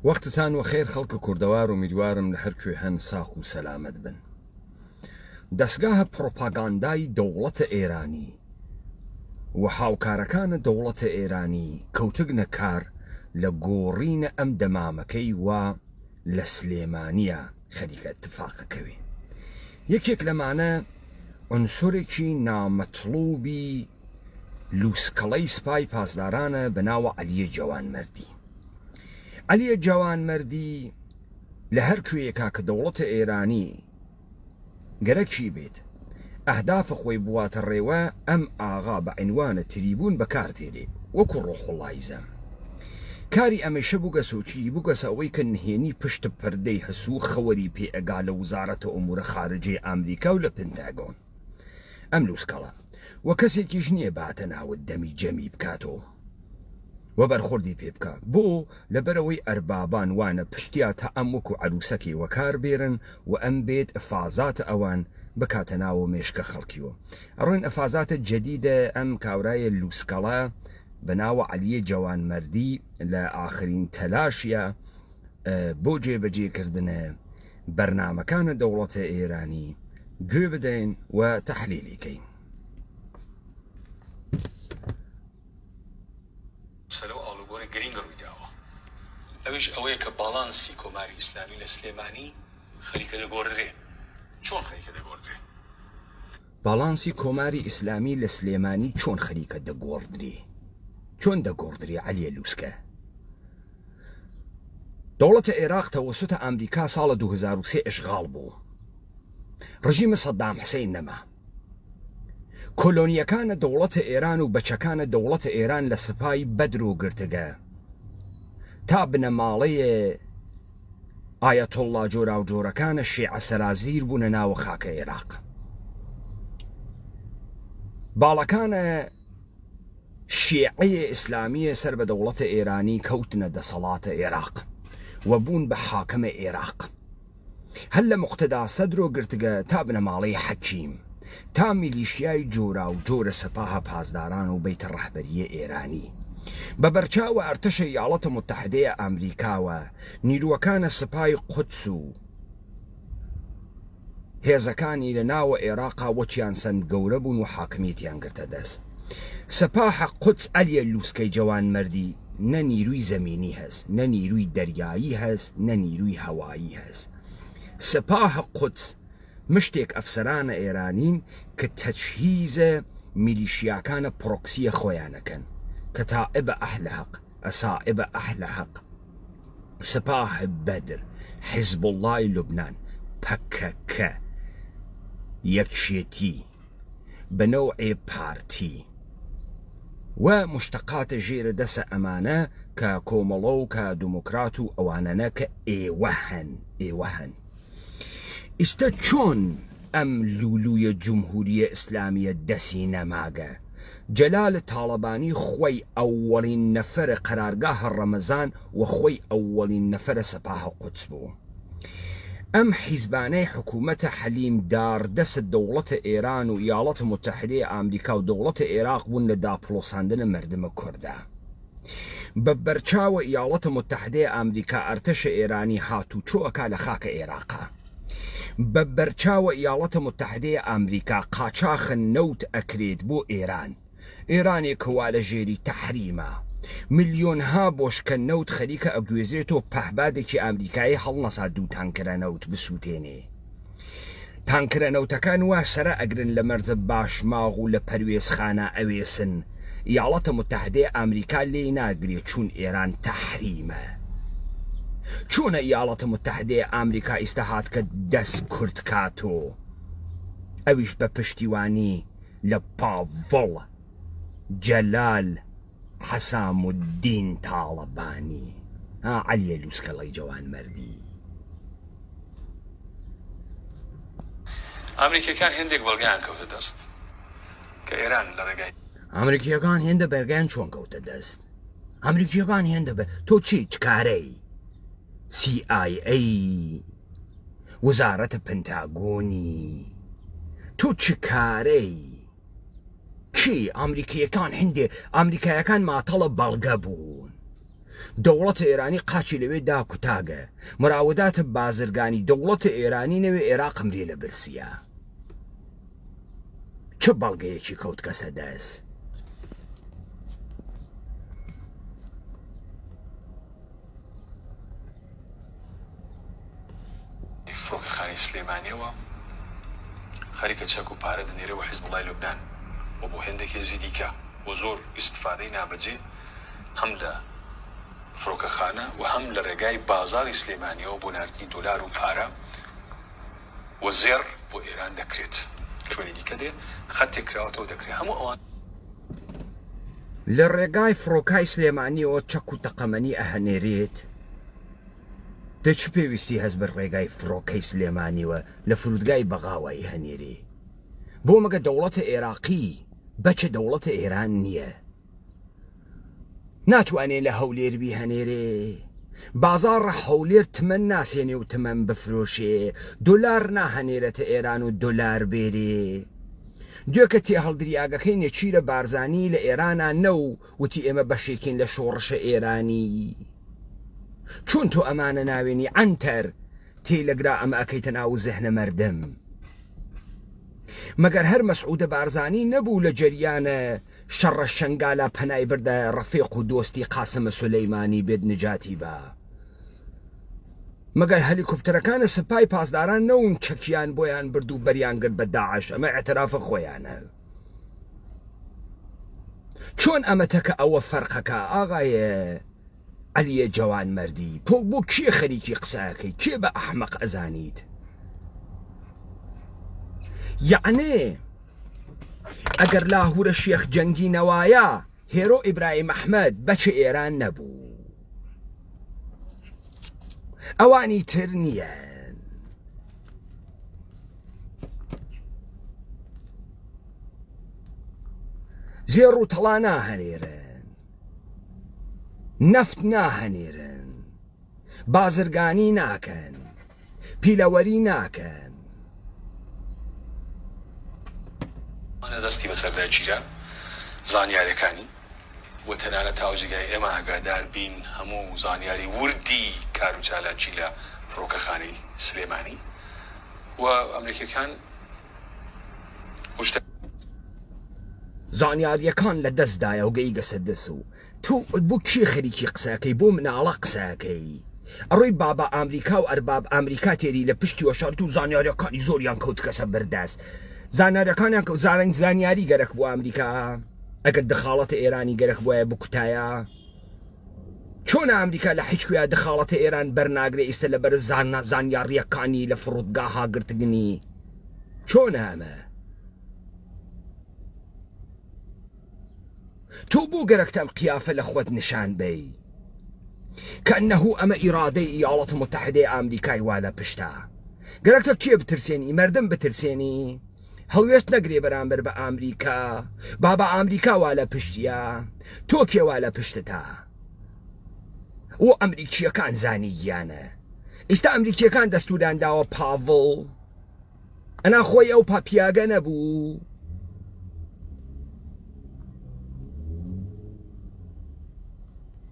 وەختتان وەخێر خەڵکە کوردەوار و میدوارم لە هەر کوێ هەن ساق و سەلامەت بن. دەستگاهە پرۆپاگاندای دەوڵەتە ئێرانی و هاوکارەکانە دەوڵەتە ئێرانی کەوتگنە کار لە گۆڕینە ئەم دەمامەکەی و لە سلێمانیە خەریکە اتفاقەکەوێ. یەکێک لەمانە عنسورێکی نامەطلوبی لووسکەڵەی سپای پاسدارانە بەناوە عەلیە جەوانمەردی. عەلیە جەوانمەردی لە هەر کوێیەکا کە دەوڵەتە ئێرانی گەرەکی بێت ئەهدافە خۆی بواتە ڕێوە ئەم ئاغا بە عنوانە تریبون بەکارتێنێ وەکو ڕۆحوڵایزە. کاری ئەمەشە بووگە سۆچی بووگەسە ئەوەی کە نهێنی پشت پەردەی هەسوو خەوەری پێئەگا لە وزارەتە ئەمورە خارجەی ئەمریکا و لە پنتاگۆن. ئەم لووسکەڵە وە کەسێکیش نییە باتە ناوت دەمی جەمی بکاتەوە وە بەرخۆردی پێ بکە بۆ لەبەرەوەی ئەربابان وانە پشتیا تا ئەم وەکو عروسەکی وەکار بێرن و ئەم بێت ئەفازاتە ئەوان بکاتە ناوە مێشکە خەڵکیوە. ئەڕۆین ئەفازاتە جەدیدە ئەم کاورایە لووسکەڵە بەناوە عەلیە جەوانمەردی لە ئاخرین تەلاشیە بۆ جێبەجێکردنە بەرنامەکانە دەوڵەتە ئێرانی گوێ بدەین و تەحلیلیکەین. سەرەوە ئاڵوگۆڕی گرنگ ڕوویداوە ئەویش ئەوەیە کە باڵانسی کۆماری ئیسلامی لە سلێمانی خەریکە دەگۆڕدرێ. چۆن خەریکە دەگۆڕدرێ؟ باڵانسی کۆماری ئیسلامی لە سلێمانی چۆن خەریکە دەگۆڕدرێ؟ چۆن دەگۆڕدرێ عەلیە لووسکە؟ دەوڵەتە عێراق تەوەسوتە ئەمریکا ساڵە 2003 ئەشغاڵ بوو. ڕژیمە سەدام حوسێن نەما. کۆلۆنیەکانە دەوڵەتە ئێران و بەچەکانە دەوڵەتە ئێران لە سپای بەدر و گرتگە تا بنەماڵەیە ئایەتۆڵڵا جۆرا و جۆرەکانە شیعە سەرازیر بوونە ناوە خاکە عێراق. باڵەکانە شیعەیە ئیسلامیە سەر بە دەوڵەتە ئێرانی کەوتنە دەسەڵاتە عێراق و بوون بە حاکمە عێراق. هەر لە مقتەدا سەدر و گرتگە تا بنەماڵەی حەکیم تا میلیشیای جۆرا و جۆرە سەپاهە پاسداران و بەیتە ڕەهبەریە ئێرانی بە بەرچاوە ئەرتەشە یاڵەتە متحدەیە ئەمریکاوە نیروەکانە سپای قودس و هێزەکانی لە ناوە عێراقا وەچیان سند گەورە بوون و حاکمیەتیان گرتە دەست. سەپاهە قودس عەلیە لووسکەی جەوانمەردی نە نیروی زەمینی هەست، نە نیروی دەریایی هەست، نە نیروی هەوایی هەست. سەپاهە قودس مشتێک ئەفسەرانە ئێرانین کە تەجهیزە میلیشیاکانە پرۆکسیە خۆیانەکەن کە تائبە ئەحلە حەق، ئەسائبە ئەحلە حەق، سپاهە بەدر، حیزب وڵڵای لوبنان، پەکەکە، یەکشێتی بەنەوعێ پارتی و مشتەقاتە ژێرە دەسە ئەمانە کە کۆمەڵە و کە دموکرات و ئەوانەنە کە ئێوە هەن. ئێستا چۆن ئەم لولویە جمهوریە ئیسلامیە دەسی نەماگە؟ جەلال تاڵەبانی خۆی ئەوەڵین نەفەرە قەرارگاهە ڕەمەزان و خۆی ئەوەڵین نەفەرە سەپاهە قودس بوو. ئەم حیزبانەی حکوومەتە حەلیم داردەسە دەوڵەتە ئێران و یاڵەتە متحدەیە ئەمریکا و دەوڵەتە عێراق بوون لە داپڵۆساندنە مەردمە کوردە. بە بەرچاوە یاڵەتە متحدەیە ئەمریکا ئەرتەشە ئێرانی هاتوو چۆەکا لە خاکە عێراقا. بە بەرچاوە یاڵەتە متحدەیە ئەمریکا قاچاخن نەوت ئەکرێت بۆ ئێران. ئێرانێکەوە لە ژێری تەحریمە ملیۆنها بۆشکە نەوت خەریکە ئەگوێزرێتەوە پەهبادێکی ئەمریکایی هەڵنەسا دوو تانکرە نەوت بسووتێنێ. تانکرە نەوتەکان وا سەرە ئەگرن لە مەرزە باشماغ و لە پەروێزخانە ئەوێسن. یاڵەتە متحدەیە ئەمریکا لێی ناگرێت چون ئێران تەحریمە. چۆنە یاڵەتە متحدەیە ئەمریکا ئیستا کە دەست کورت کاتۆ ئەویش بە پشتیوانی لە پاڤڵ جەلال حەسام الدین تاڵەبانی. عەلیە لووسکەڵەی جەوانمەردی. ئەمریکیەکان هێندێک بەڵگەیان کەوتە دەست کە ئێران لە ڕێگای ئەمریکیەکان هێندە بەرگیان چۆن کەوتە دەست؟ ئەمریکیەکان هێندە تۆ چ کارەی؟ CIA وزارەتە پنتاگۆنی تۆ چ کارەی؟ کی ئەمریکیەکان هێندێ ئەمریکایەکان ماتەڵە بەڵگە بوون دەوڵەتە ئێرانی قاچی لەوێ داکوتاگە مراوداتە بازرگانی دەوڵەتە ئێرانی نەوێ عێراقم لێ لە برسیە چه بەڵگەیەکی کەوت کەسە دەست فڕۆکەخانەی سلێمانیەوە خەریکە چەک و پارە دەنێرەوە حیزبوڵای لوبنان و بۆ هێندێک هێزی دیکە و زۆر ئیستفادەی نابەجێ هەم لە فڕۆکەخانە و هەم لە ڕێگای بازاڕی سلێمانیەوە بۆ ناردنی دۆلار و پارە و زێڕ بۆ ئێران دەکرێت شوێنی دیکە دێ خەتێک کراوەتەوە دەکرێت هەموو ئەوان لە ڕێگای فڕۆکای سلێمانیەوە چەک و تەقەمەنی ئەهەنێرێت دەچ پێویستی هەست بە ڕێگای فڕۆکەی سلێمانیوە لە فرودگای بەغاوایی هەنێرێ بۆ مەگە دەوڵەتە عێراقی بەچە دەوڵەتە ئێران نییە ناتوانێت لە هەولێربی هەنێرێ بازار هەولێر تمەن ناسێنێ و تمەن بفرۆشێ دۆلار ناهەنێرەتە ئێران و دۆلار بێرێ دوێکە تێ هەڵدریاگەکەی نێچیرە بارزانی لە ئێرانە نە و وتی ئێمە بەشێکین لە شۆڕشە ئێرانی چۆن تۆ ئەمانە ناوێنی ئەنتەر تێلەگرا ئەمە ئەەکەیتە ناو زەهنە مەردەم مەگەر هەر مەسعودە بارزانی نەبوو لە جەریانە شەڕە شەنگالە پەنای بردە ڕەفیق و دۆستی قاسمە سولەیمانی بێت نجاتی بە مەگەر هەلیکۆپتەرەکانە سپای پاسداران نەون چەکیان بۆیان برد و بەریان گرت بە داعش ئەمە ئەترافە خۆیانە چۆن ئەمە تەکە ئەوە فەرقەکە ئاغایە ئەلیە جوان مردی بۆ کێ خەریکی قساکەی کێ بە ئەحمەق ئەزانیت یعنێ ئەگەر لاهورە شێخ جەنگی نەوایە هێرۆ ئیبراهیم ئەحمەد بەچە ئێران نەبوو ئەوانی تر نییە زێڕ و تەڵا ناهەنێرن نەفت ناهەنێرن بازرگانی ناکەن پیلەوەری ناکەن ئەە دەستی بەسەردای چیران زانیاریەکانی و تەنانە تاوجگای ئێمە ئاگادار بین هەموو زانیاری وردی کار و چالاکی لە فڕۆکەخانەی سلێمانی و ئەمریکەکان زانیاریەکان لە دەستدایە و گەی گەسە دەس و تۆ بۆ کێ خەریکی قساکەی بۆ مناڵە قساکەی ئەڕۆی بابا ئەمریکا و ئەرباب ئەمریکا تێری لە پشتی وەشارت و زانیاریەکانی زۆریان کەوت کەسە بەردەست زانیاریەکانیان کەوت زارنگ زانیاری گەرەک بۆ ئەمریکا ئەگەر دخاڵەتە ئێرانی گەرەک بۆیە بکوتایە چۆن ئەمریکا لە هیچکویا دخاڵەتە ئێران بەرناگرێ ئێستا لە بەر زانیاریەکانی لە فڕودگاها گرتگنی چۆن ئەمە تۆ بۆ گەرەکتەم قیافە لە خۆت نیشان بەی کەنەهو ئەمە ئیرادەی ئیاڵەت متحدەی ئەمریکای وا لە پشتە گەرەکتە کێ بترسێنی مەردم بترسێنی هەڵوێست نەگرێ بەرامبەر بە ئەمریکا بابا ئەمریکا وا لە پشتیە تۆ کێوا لە پشتتە و ئەمریکیەکان زانی گیانە ئێستا ئەمریکیەکان دەستوریان داوە پاڤڵ ئەنا خۆی ئەو پاپیاگە نەبوو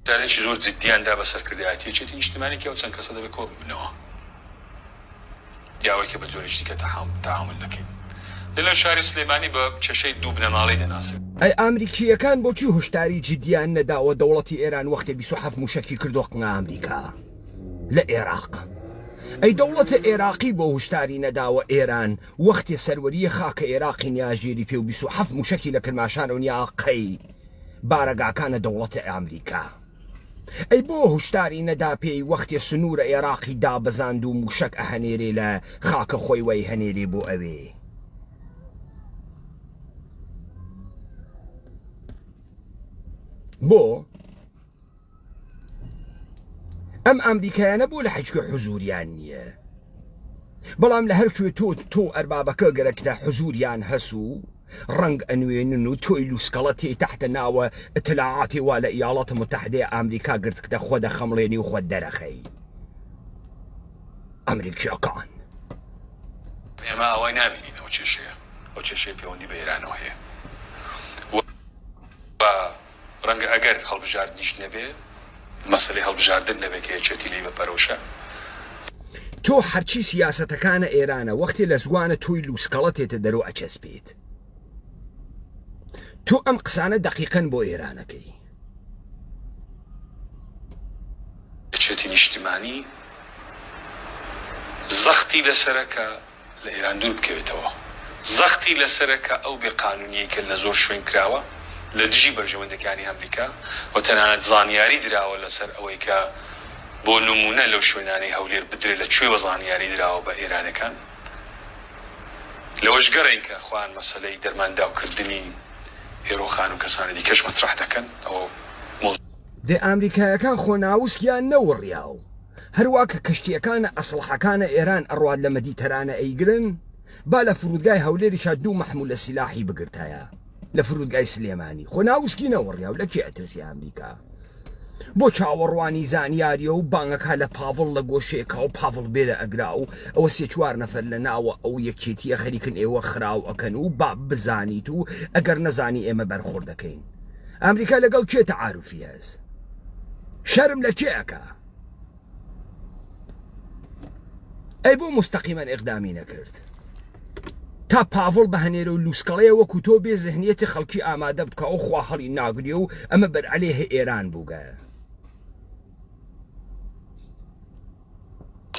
دارێکی زۆر جددیاندا بە سەرکردایەتیەکێتی نیشتمانێکی ئەو چەند کەسە دەبێت کۆ ببنەوە دیاوەیەکە بە جۆرێکی کە تەحامل دەکەین لە شاری سلێمانی بە چەشەی دوو بنەماڵی دەناسێت ئەی ئەمریکیەکان بۆچی هۆشداری جددیان نەداوە دەوڵەتی ئێران وەختێ 27 موشکی کردو قنگا ئەمریکا لە عێراق ئەی دەوڵەتە عێراقی بۆ هۆشداری نەداوە ئێران وەختێ سەروەریە خاکە عێراقی نیاژێری پێ و 27 موشکی لە کرماشانە و نیاقەی بارەگاکانە دەوڵەتە ئەمریکا ئەی بۆ هۆشداری نەدا پێی وەختێ سنوورە عێراقی دابەزاند و موشک ئەهەنێرێ لە خاکە خۆی وەی هەنێرێ بۆ ئەوێ بۆ ئەم ئەمریکایانە بۆ لە حیچکە حزوریان نییە بەڵام لە هەرکوێ تۆ ئەربابەکە گەرەکدا حزوریان هەسوو ڕنگ ئەنوێنن و تۆی لوسکەڵەتی تحتە ناوە ئتلاعاتی وا لە ئیاڵەتە متحدەی ئەمریکا گرتکدە خۆ دەخەمڵێنی و خۆت دەرەخەی ئەمریکیەکان ئێمە ئەوەی نابینینەوە چێشەیە ئەو چێشەی پەیوەندی بە ئێرانەوە هەیە ڕەنگە ئەگەر هەڵبژاردنیش نەبێ مەسەلەی هەڵبژاردن نەبێت کە یەکێتی لی بەپەرۆشە تۆ هەرچی سیاسەتەکانە ئێرانە وەختی لە زوانە تۆی لووسکەڵە تێتە دەرەوە ئەچەسپێت تۆ ئەم قسانە دەقیقەن بۆ ئێرانەکەی یەکێتی نیشتیمانی زەختی لەسەرەکە لە ئێران دوور بکەوێتەوە زەختی لەسەرەکە ئەو بێقانونیەی کە لە زۆر شوێن کراوە لە دژی بەرژەوەندەکانی ئەمریکا و تەنانەت زانیاری دراوە لەسەر ئەوەی کە بۆ نمونە لەو شوێنانەی هەولێر بدرێت لە کوێوە زانیاری دراوە بە ئێرانەکان لەوەش گەڕێن کە خوان مەسەلەی دەرمانداوکردنی هێرۆخان و کەسانی دیکەش مەطرح دەکەن ئەوە دێ ئامریکایەکان خۆناوسکیان نەوەڕیاو هەروە کە کەشتیەکانە ئەسڵحەکانە ئێران ئەڕوات لە مەدیتەرانە ئەیگرن با لە فرودگای هەولێریشا دوو مەحموولە سیلاحی بگرتایە لە فرودگای سلێمانی خۆناوسکی نەوەڕیاو لە کێ ئەترسی ئەمریکا بۆ چاوەڕوانی زانیاریە و بانگەکە لە پاڤڵ لە گۆشەیەکە و پاڤڵ بێرە ئەگرا و ئەوە سێ چوار نەفەر لە ناوە ئەو یەکێتیە خەریکن ئێوە خراو ئەکەن و با بزانیت و ئەگەر نەزانی ئێمە بەرخۆر دەکەین ئەمریکا لەگەڵ کێ تەعاروفی هەست شەرم لە کێەکە ئەی بۆ مستەقیمەن ئێقدامی نەکرد تا پاڤڵ بە هەنێرە و لووسکەڵەیە وەکو تۆ بێ زەهنیەتی خەڵکی ئامادە بکە و خوا هەڵی ناگریە و ئەمە بەرعەلێهە ئێران بووگە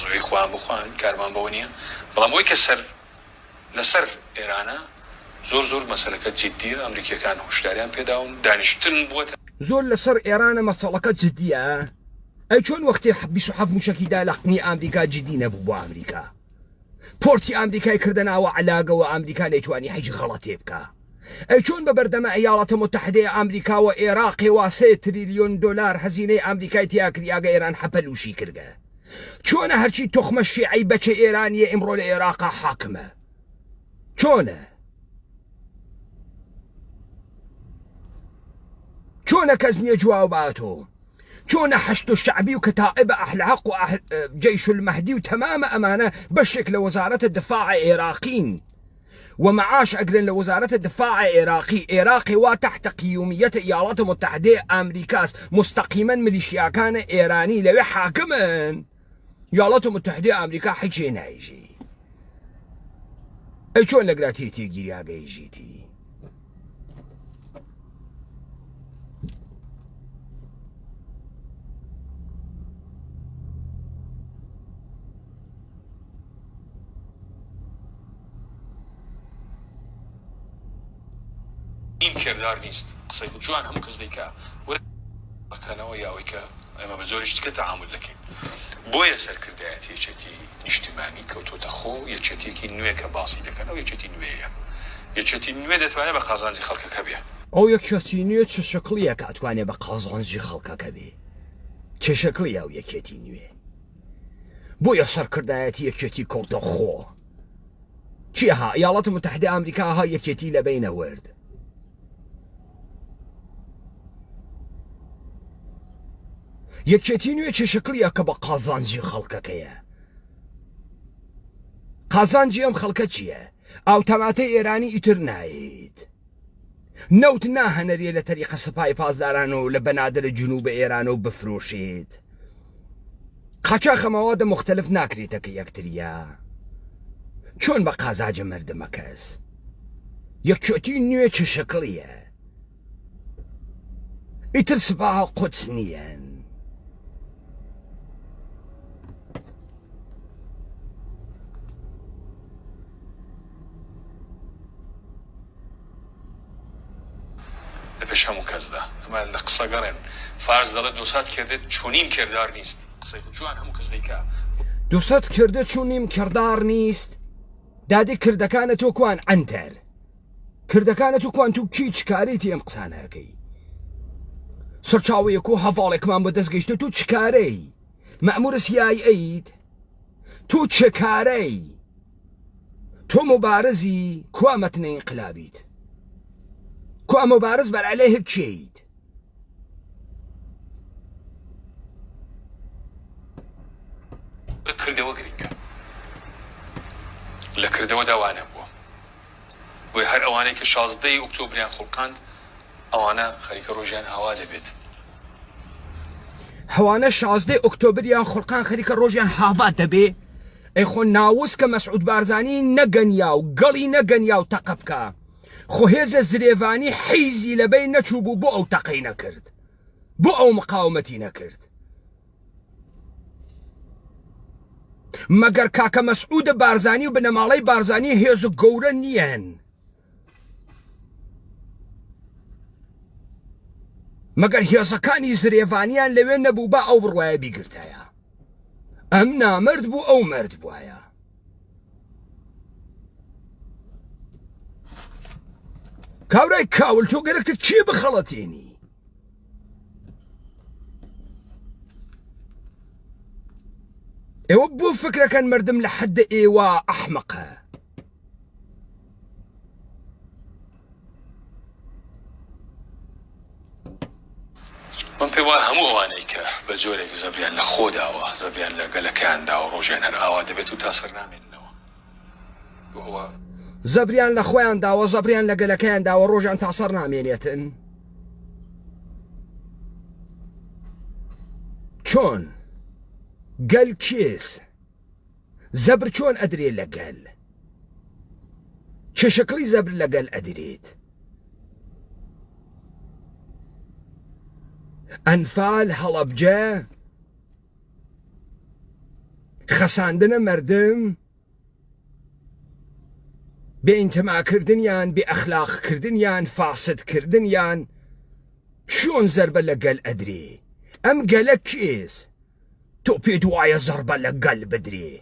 زۆری خوان بخوان کارمان بەوە نییە بەڵام ئەوەی کە لەسەر ئێرانە زۆر مەسەلەکە جددیە ئەمریکیەکان هۆشداریان پێداون دانیشتن بووە زۆر لەسەر ئێرانە مەسەڵەکە جددیە ئەی چۆن وەختی 27 موشەکیدا لە قنی ئەمریکا جددی نەبوو بۆ ئەمریکا پۆرتی ئەمریکای کردە ناوە عەلاگەوە ئەمریکا نەیتوانی هیچ غەڵەتێ بکە ئەی چۆن بە بەردەمە ئەیاڵاتە متحدەیە ئەمریکاوە عێراقی وا 3 تریلیۆن دۆلار هەزینەی ئەمریکای تیاکریاگە ئێران حەپەلوشی کردە چۆنە هەرچی تۆخمە شیعی بەچە ئێرانیە ئیمڕۆ لە عێراقا حاکمە چۆنە کەس نییە جواب باتۆ چۆنە حەشت و شعبی و کەتائبە ئەحلحەق و جەیش المەهدی و تەمامە ئەمانە بەشێک لە وەزارەتە دفاع عێراقین ومعاش ئەگرن لە وەزارەتە دفاع عێراقی وا تحت قیومیەتە ئیاڵاتە متحدەیە ئەمریکاس مستەقیمەن ملیشیاکانە ئێرانی لەوێ حاکمن ئیاڵاتە متحدەیە ئەمریکا حیچێ نایژی ئەی چۆن لەگراتێتی گیریاگەیژیتی این کردار نیست قسەی جوان هەموو کەس دەیکا بەکەنەوە یاوەی کە ئێمە بە زۆریش دیکە تەعامل دەکەین بۆیە سەرکردایەتی یەکێتی نیشتیمانی کەوتۆتە خۆ یەکێتیەکی نوێ کە باسی دەکەن ئەو یەکێتی نوێیە یەکێتی نوێ دەتوانێت بە قازانجی خەڵکەکە بێ ئەو یەکێتی نوێ چه شکلیە کە ئەتوانێت بە قازانجی خەڵکەکە بێ چه شکلی ئەو یەکێتی نوێ بۆیە سەرکردایەتی یەکێتی کەوتە خۆ چیها ئیاڵاتە متحدە ئەمریکا ها یەکێتی لە بینەوەرد یەکێتی نوێ چه شکلیە کە بە قازانجی خەڵکەکەیە قازانجی ئەم خەڵکە چییە ئاوتەماتەی ئێرانی ئیتر نایێت نەوت ناهەنەریە لە تەریقە سپای پاسداران و لە بەنادرە جنوب ئێرانە و بفرۆشێت قاچاق مەوادە مختلف ناکرێتە کە یەکتریە چۆن بە قازاجە مردمە کەس یەکێتی نوێ چه شکلیە ئیتر سپاها قودس نیەن لەپێش هەموو کەسدا ئەمە لە قسە گەڕێن فارس دەڵێت دووسات کردێت چۆنیم کردار نیست قسەی جوان هەموو کەس دەیکا دووسات کردێت چۆنیم کردار نیست دادی کردەکانە تۆ کوان ئەنتەر کردەکانە تو کوان تو کیچ کارێتی ئەم قسانەکەی سەرچاوەیەک و هەڤاڵێکمان بە دەستگەیشتە تو چکارەی مەئمورە سیایەیت تو چه کارەی تۆ مبارزی کوا مەتنە ئینقلابیت کوا مبارز بەر عەلەیه کێیت کردەوە گرنگە لە کردەوە داوانە بووە بۆی هەر ئەوانەی کە 16 ئۆکتۆبریان خوڵقاند ئەوانە خەریکە ڕۆژیان هاوا دەبێت حەوانە 16 ئۆکتۆبریان خۆڵقان خەریکە ڕۆژیان هاڤات دەبێ ئەی خۆ ناووس کە مەسعود بارزانی نەگەنیا و گەڵی نەگەنیا و تەقە بکە خۆ هێزە زرێڤانی حیزی لەبەی نەچوو بوو بۆ ئەو تەقەی نەکرد بۆ ئەو مقاومەتی نەکرد مەگەر کاکە مەسعود بارزانی و بنەماڵەی بارزانی هێز و گەورە نییەن مەگەر هێزەکانی زرێڤانیان لەوێ نەبوو بە ئەو بڕوایە بیگرتایە ئەم نامرد بوو ئەو مرد بووایە کاورای کاول تۆ گەرەکتە کێ بخەڵەتێنی ئێوە بۆ فکرەکەن مردم لە حەدە ئێوە ئەحمەقە من پێ وایە هەموو ئەوانەی کە بە جۆرێک زەبریان لە خۆداوە زەبریان لە گەلەکەیاندا و ڕۆژیان هەر ئاوا دەبێت و تا سەر نامێننەوە ئەوە زەبریان لە خۆیان داوە زەبریان لە گەلەکەیان داوە ڕۆژیان تا سەر نامێنێتن چۆن گەل کێس زەبر چۆن ئەدرێ لە گەل چه شکلی زەبر لە گەل ئەدرێت ئەنفال هەڵەبجە خەساندنە مردم بێئینتماکردنیان بێئەخلاقکردنیان فاسدکردنیان چۆن زەربە لە گەل ئەدرێ ئەم گەلە کێس تۆ پێ دوایە زەربە لە گەل بدرێ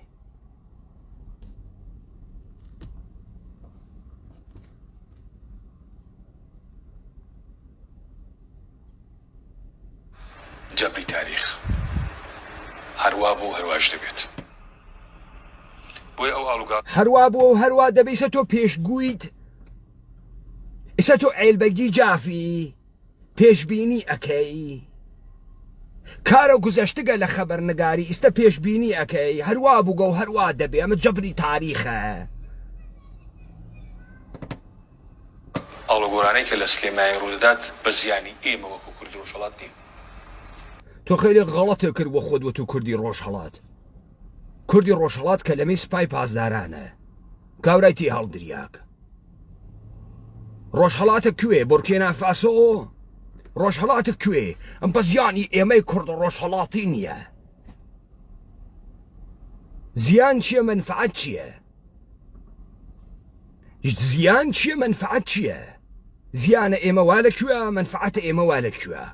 جەبری تاریخ هەروە بۆ هەروەش دەبێت بۆی ئەو ئاڵوگا هەروە بۆ هەروە دەبێسە تۆ پێشگویت ئێستا تۆ عیلبەگی جافی پێشبینی ئەەکەی کارە گوزەشتگە لە خەبەرنگاری ئێستا پێشبینی ئەەکەی هەروە بووگە و هەروە دەبێ ئەمە جەبری تاریخە ئاڵوگۆرانەی کە لە سلێمانی ڕوودەدات بە زیانی ئێمە وەکو کوردی ڕۆژهەڵات دین تۆ خەیلی غەڵەتێ کرد بۆ خۆت وەتو کوردی ڕۆژهەڵات کوردی ڕۆژهەڵات کە لەمەی سپای پاسدارانە کاورای تی هەڵدریاک ڕۆژهەڵاتە کوێ بورکینا فاسۆ ڕۆژهەڵاتە کوێ ئەم بە زیانی ئێمەی کورد ڕۆژهەڵاتی نییە زیان چییە منفعەت چییە زیان چییە منفعەت چییە زیانە ئێمە وا لەکوێ منفعەتە ئێمە وا لەکوێ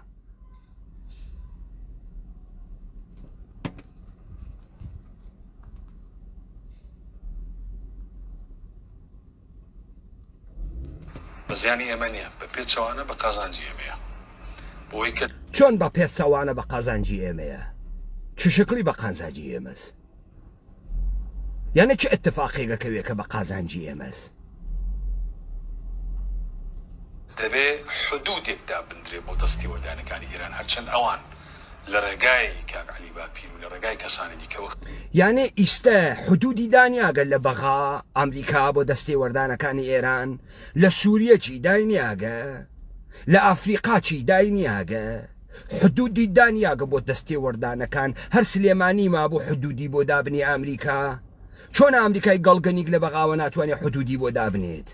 بە زیانی ئێمە نییە بە پێچەوانە بە قازانجی ئێمەیە بۆی کە چۆن بە پێچەوانە بە قازانجی ئێمەیە چ شکلی بە قازانجی ئێمەس یانە چه اتفاقێکەکەوێ کە بە قازانجی ئێمەس دەبێ حدودێکدا بندرێ بۆ دەستی وەردانەکانی ئێران هەرچەند ئەوان لە ڕێگای کاک عەلی باپیر و لە ڕێگای کەسانی دیکەوە یانێ ئیستە حدودی دانیاگەل لە بەغا ئەمریکا بۆ دەستی وەردانەکانی ئێران لە سووریە چی داینیاگە لە ئافریقا چی داینیاگە حدودی دانیاگە بۆ دەستی وەردانەکان هەر سلێمانی ما بۆ حدودی بۆ دابنی ئەمریکا چۆن ئەمریکای گەڵگەنیک لە بەغاوە ناتوانێت حدودی بۆ دابنێت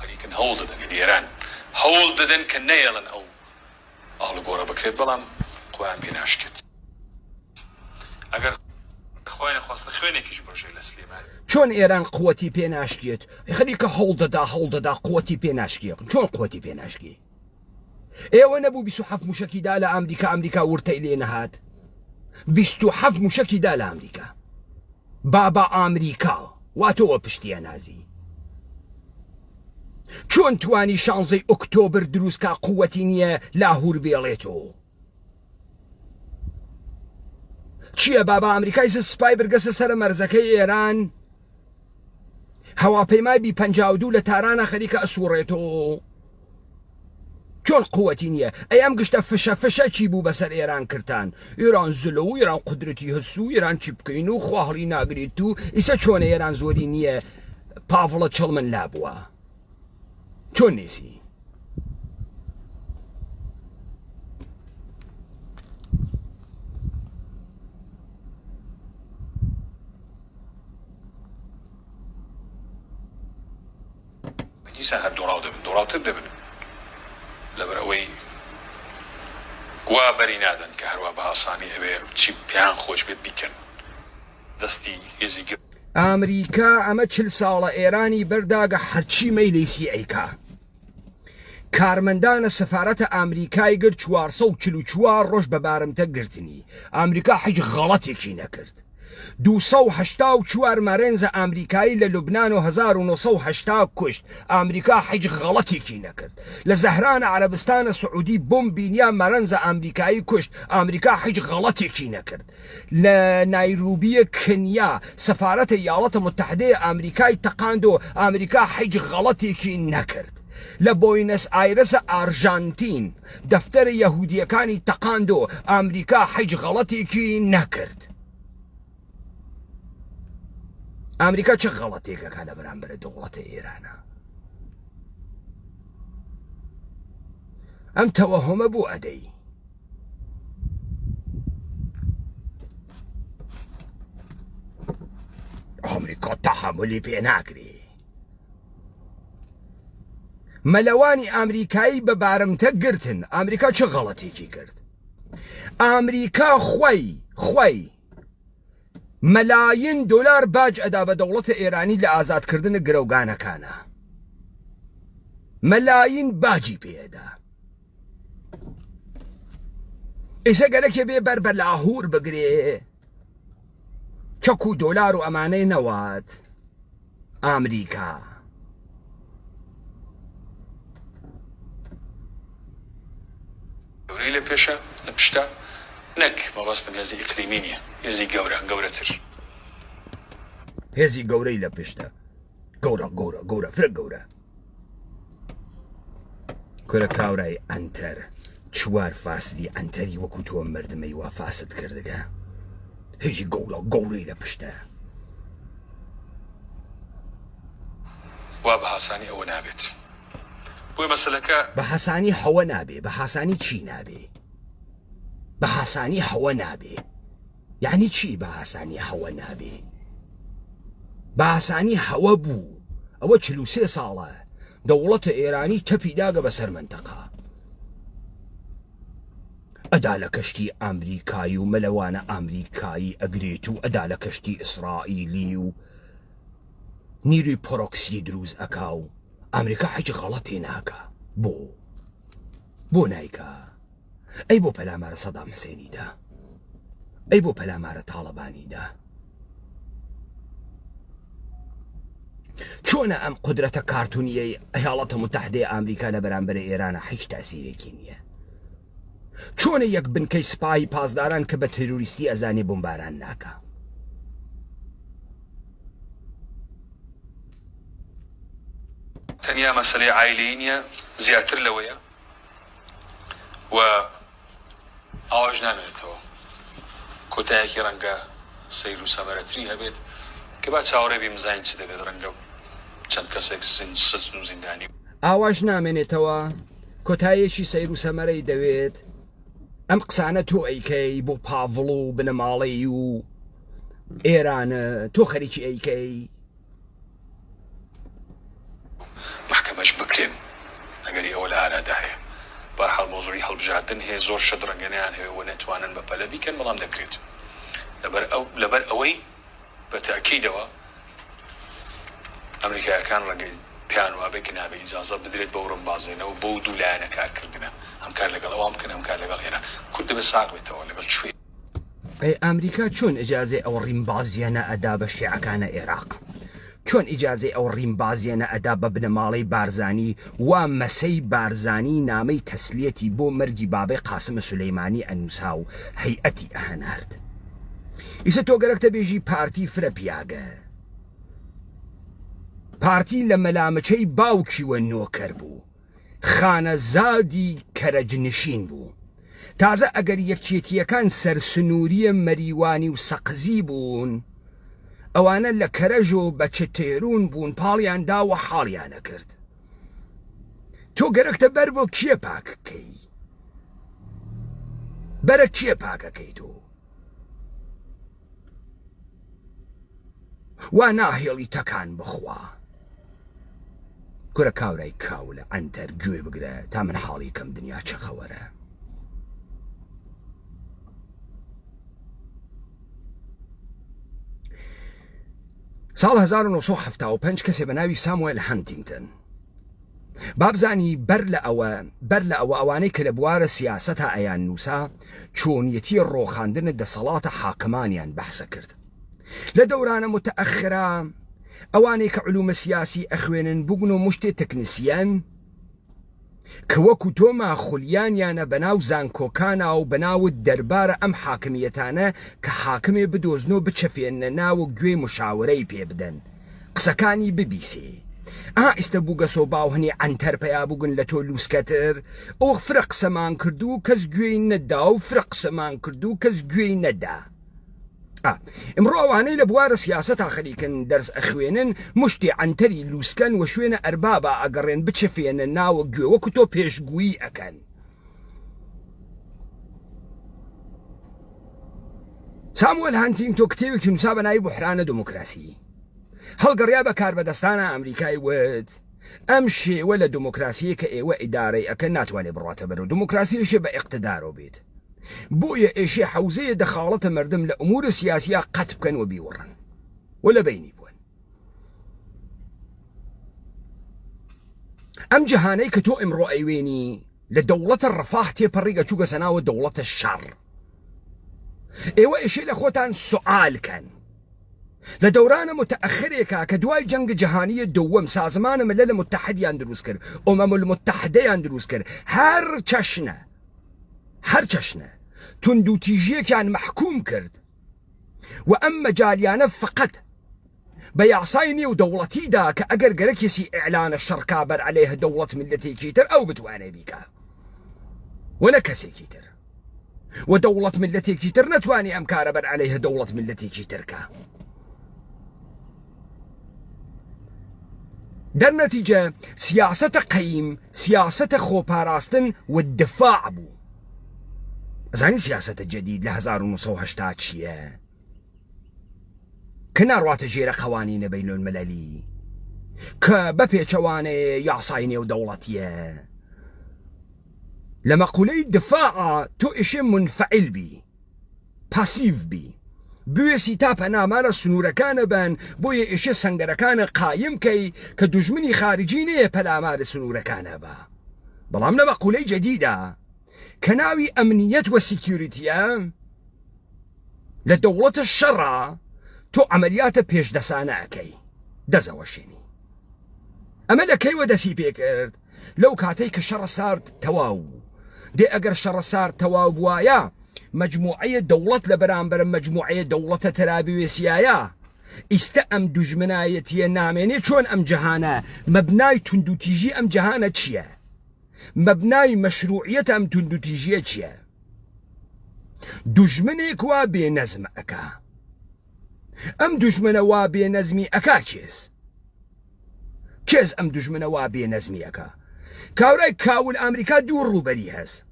خەریکن هەوڵ دەدەن ئێران هەوڵ دەدەن کە نەیەڵن ئەو ئاڵوگۆڕە بکرێت بەڵام خۆیان پێ ناشکێت ئەگەر خۆیان نەخواستە خوێنێکیش بڕژێ لە سلێمانی چۆن ئێران قووەتی پێ ناشکێت خەریکە هەوڵ دەدا قووەتی پێ ناشکێت چۆن قووەتی پێ ناشکێ ئێوە نەبوو 27 موشکیدا لە ئەمریکا ورتەی لێ نەهات 27 موشکیدا لە ئەمریکا بابا ئەمریکا واتەوە پشتیە نازی چۆن توانی 16 ئۆکتۆبر دروستکە قووەتی نییە لاهور بێڵێتەوە چییە بابا ئەمریکای سپای برگەسە سەر مەرزەکەی ئێران هەواپەیمای B-52 لە تارانە خەریکە ئەسوڕێتەوە چۆن قووەتی نییە ئەی ئەم گشتە فشە چی بوو بەسەر ئێران کردان ئێران زلە و ئێران قودرەتی هەسوو ئێران چی بکەین و خواهڵی ناگریت و ئیسە چۆنە ئێران زۆری نییە پاڤڵە چڵمن لابووە چۆن نێسی دیسان هەر دۆڕاو دەبن دۆڕاوتر دەبن لەبەر ئەوەی وا بەری نادەن کە هەروە بە ئاسانی ئەوێ چی پێیان خۆش بێت بیکەن دەستی هێزی گر ئامریکا ئەمە 40 ساڵە ئێرانی بەرداگە هەرچی مەیلیسی ئەیکا کارمەندانە سەفارەتە ئامریکای گرت 444 ڕۆژ بە بارمتە گرتنی ئامریکا هیچ غەڵەتێکی نەکرد 284 مەرێنزە ئامریکایی لە لوبنان و 1980 کوشت ئامریکا هیچ غەڵەتێکی نەکرد لە زەهرانە عەرەبستانە سعودی بۆمبینیا مەرەنزە ئامریکایی کوشت ئامریکا هیچ غەڵەتێکی نەکرد لە نایروبیە کنیا سەفارەتە یاڵەتە متحدەیە ئامریکای تەقاندۆ ئامریکا هیچ غەڵەتێکی نەکرد لە بۆینەس ئایرەسە ئارژانتین دەفتەرە یەهودیەکانی تەقاندۆ ئامریکا هیچ غەڵەتێکی نەکرد ئامریکا چه غەڵەتێکەکە لە بەرامبەر دەوڵەتە ئێرانە ئەم تەوەهۆمە بۆ ئەدەی ئەمریکا تەحەمولی پێ ناکرێ مەلەوانی ئامریکایی بە بارمتە گرتن ئامریکا چه غەڵەتێکی کرد ئامریکا خۆی مەلایین دۆلار باج ئەدا بە دەوڵەتە ئێرانی لە ئازادکردنە گرەوگانەکانە مەلایین باجی پێدا ئێستا گەلێکێ بێ بەر بە لاهور بگرێ چەک و دۆلار و ئەمانەی نەوات ئامریکا گەورەی لە پێشە لە پشتە نەک مەبەستم هێزی ئیقلیمی نییە هێزی گەورەتر هێزی گەورەی لە پشتە گەورە فرە گەورە کورە کاورای ئەنتەر 4 فاسدی ئەنتەری وەکو تۆ مردمەی وا فاسد کردگە هێزی گەورەی لە پشتە وا بە هاسانی ئەوە نابێت بۆی مەسەلەکە بە حەسانی هەوە نابێ بە حەسانی چی نابێ بە حەسانی هەوە نابێ یعنی چی بە حەسانی هەوە نابێ بە حەسانی هەوە بوو ئەوە 43 ساڵە دەوڵەتە ئێرانی تەپی داگە بەسەر منتەقا ئەدا لە کەشتی ئامریکایی و مەلەوانە ئامریکایی ئەگرێت و ئەدا لە کەشتی ئیسرائیلی و نیروی پۆرۆکسی دروست ئەکا و ئەمریکا هیچ غەڵەتێ ناکە بۆ نایکە ئەی بۆ پەلامارە سەدام حوسێنیدا ئەی بۆ پەلامارە تاڵەبانیدا چۆنە ئەم قودرەتە کارتونیەی ئەیاڵەتە متحدەی ئامریکا لە بەرامبەر ئێرانە هیچ تاسیرێکی نییە چۆنە یەک بنکەی سپای پاسداران کە بە تێروریستی ئەزانێ بۆمباران ناکە تەنیا مەسەلەی عایلەی نییە زیاتر لەوەیە و ئاواژ نامێنێتەوە کۆتایەکی ڕەنگە سەیر و سەمەرەتری هەبێت کە با چاوەڕێبی مزین چ دەبێت ڕەنگە چەند کەسێک سجن و زیندانی ئاواژ نامێنێتەوە کۆتایەکی سەیر و سەمەرەی دەوێت ئەم قسانە تۆ ئەیکەی بۆ پاڤڵ و بنەماڵەی و ئێرانە تۆ خەریکی ئەیکەی محکەمەش بکرێن ئەگەری ئەوە لە ئارادا هەیە بەرحاڵ مۆزوعی هەڵبژاردن هەیە زۆر شت ڕەنگەنیان هەیە و نەتوانن بە پەلە بیکەن بەڵام دەکرێت لەبەر ئەوەی بە تاکیدەوە ئەمریکایەکان ڕەنگەی پیان وابێ کە نابێ ئیجازە بدرێت بە ڕەنبازێنەوە بۆ دوو لایەنە کارکردنە ئەم کار لەگەڵ ئەوام بکەن ئەم کار لەگەڵ ئێران کورد دەبێت ساغ بێتەوە لەگەڵ کوێ ئەمریکا چۆن ئیجازەی ئەو ڕیمبازیانە ئەدا بە شیعەکانە عێراق چۆن ئیجازەی ئەو ڕیمبازیانە ئەدا بە بنەماڵەی بارزانی وا مەسەی بارزانی نامەی تەسلیەتی بۆ مەرگی بابەی قاسمە سولەیمانی ئەنووسا و هەیئەتی ئەهەنارد ئیسە تۆ گەرەکتە بێژی پارتی فرە پیاگە پارتی لە مەلامەچەی باوکیوە نۆکەر بوو خانەزادی کەرەجنشین بوو تازە ئەگەر یەکێتیەکان سەرسنووریە مەریوانی و سەقزی بوون ئەوانە لە کەرەژ و بە چتێرون بوون پاڵیان داوە حاڵیانە کرد تۆ گەرەکتە بەر بۆ کێ پاکەکەی بەرە کێ پاکەکەی تۆ وا ناهێڵی تەکان بخوا کورە کاورای کاولە ئەنتەر گوێ بگرە تا من حاڵی کەم دنیا چه خەوەرە. ساڵ 1975 کەسێ بە ناوی ساموئێل هانتینگتن بابزانی بەر لە ئەوە ئەوانەی کە لە بوارە سیاسەتا ئەیان نووسا چۆنیەتی ڕۆخاندنە دەسەڵاتە حاکمانیان بەحسە کرد. لە دەورانە متەئەخرا ئەوانەی کە علومە سیاسی ئەخوێنن بوون و مشتێ تەکنیسیان کە وەکو تۆما خولیانیانە بەناو زانکۆکانە و بەناوت دەربارە ئەم حاکمیەتانە کە حاکمێ بدۆزن و بچەفێنە ناوە گوێ مشاورەی پێ بدەن قسەکانی ببیسێ. ئیستا بووگەسۆ باوهنی ئەنتەر پیا بووگن لە تۆ لووسکەتر ئەو فرە قسەمان کرد و کەس گوێی نەدا و فرە قسەمان کرد و کەس گوێی نەدا. ئمڕۆ ئەوانەی لە بوارە سیاسەتا خەریکن دەرس ئەخوێنن مشتی ئەنتەری لووسکەن و شوێنە ئەربابە ئەگەڕێن بچەفێنە ناوە گوێ وەکو تۆ پێشگویی ئەکەن. ساموئێل هانتینگتۆ کتێوێکی نووسا بە ناوی بوحرانە دموکراسی هەڵگەڕیا بە کاربەدەستانە ئەمریکای وت ئەم شێوە لە دموکراسیە کە ئێوە ئیدارەی ئەکەن ناتوانێت بڕاتە بەرەو دموکراسیەشێ بە ئیقتیدارۆ بێت بۆیە ئێشێ حەوزەیە دەخاڵەتە مردم لە ئومورە سیاسیە قەت بکەن و بیوەڕن و لە بینی بوون. ئەم جەهانەی کە تۆ ئمڕۆ ئەیوێنی لە دەوڵەتە ڕەفاح تێپەڕیگە چووگە سەناوە دەوڵەتە شەڕ. ئێوە ئێشێ لە خۆتان سوعالکەن لە دەورانە متەئەخرێکە کە دوای جەنگ جەهانیە دووەم سازمانە ملەلە متحەدیان دروست کرد ئۆمەم المتحدەیان دروست کرد هەر چەشنە توندوتیژیەکیان محکوم کرد و ئەم مەجالیانە فقط بە یاسای نێو دەوڵەتیدا کە ئەگەر گەرەکێسی ئیعلانە شەڕکا بەر عەلەیه دەوڵەت ملەتێکی تر ئەو بتوانێ بیکە وەنە کەسێکی تر و دەوڵەت ملەتێکی تر نەتوانی ئەم کارە بەر عەلەیه دەوڵەت ملەتێکی ترکە. در نتیجة سياسة قيم سياسة خوپاراستن والدفاع بو. زاني سياسة الجديد ل 1980 چیه؟ كنا روات جيرة قوانين بين المللي كبپێچەوانێ یاساینێ و دەوڵەتیە. لما قولي الدفاع تو إشي منفعل بي باسيف بي بوێسی تا پەنامارە سنوورەکانە بن بۆیە ئێشێ سەنگەرەکانە قایم کەی کە دوژمنی خارجی نەیە پەلامارە سنوورەکانە بە. بەڵام لە مەقولەی جەدیدە کە ناوی ئەمنیەت وە سیکیوریتیە لە دەوڵەتە شەڕە تۆ عەمەلیاتە پێشدەسانە ئەکەی دەزەوەشێنی. ئەمە لە کەیوە دەسی پێ کرد؟ لەو کاتەی کە شەڕە سارد تەواو دێ ئەگەر شەڕە سارد تەواو بوایە مجموعة دولة لبرامبر مجموعة دولة ترابي وسيايا ئیستا ئەم دوژمنایەتیە نامێنێ چۆن ئەم جەهانە مەبنای توندوتیژی ئەم جەهانە چییە؟ مەبنای مەشروعیەت ئەم توندوتیژیە چییە؟ دوژمنێک وا بێنەزم ئەکا. ئەم دوژمنە وا بێنەزمی ئەکا کێز ئەم دوژمنە وا بێنەزمی ئەکا؟ کاورای کاول ئەمریکا دوو ڕووبەری هەست.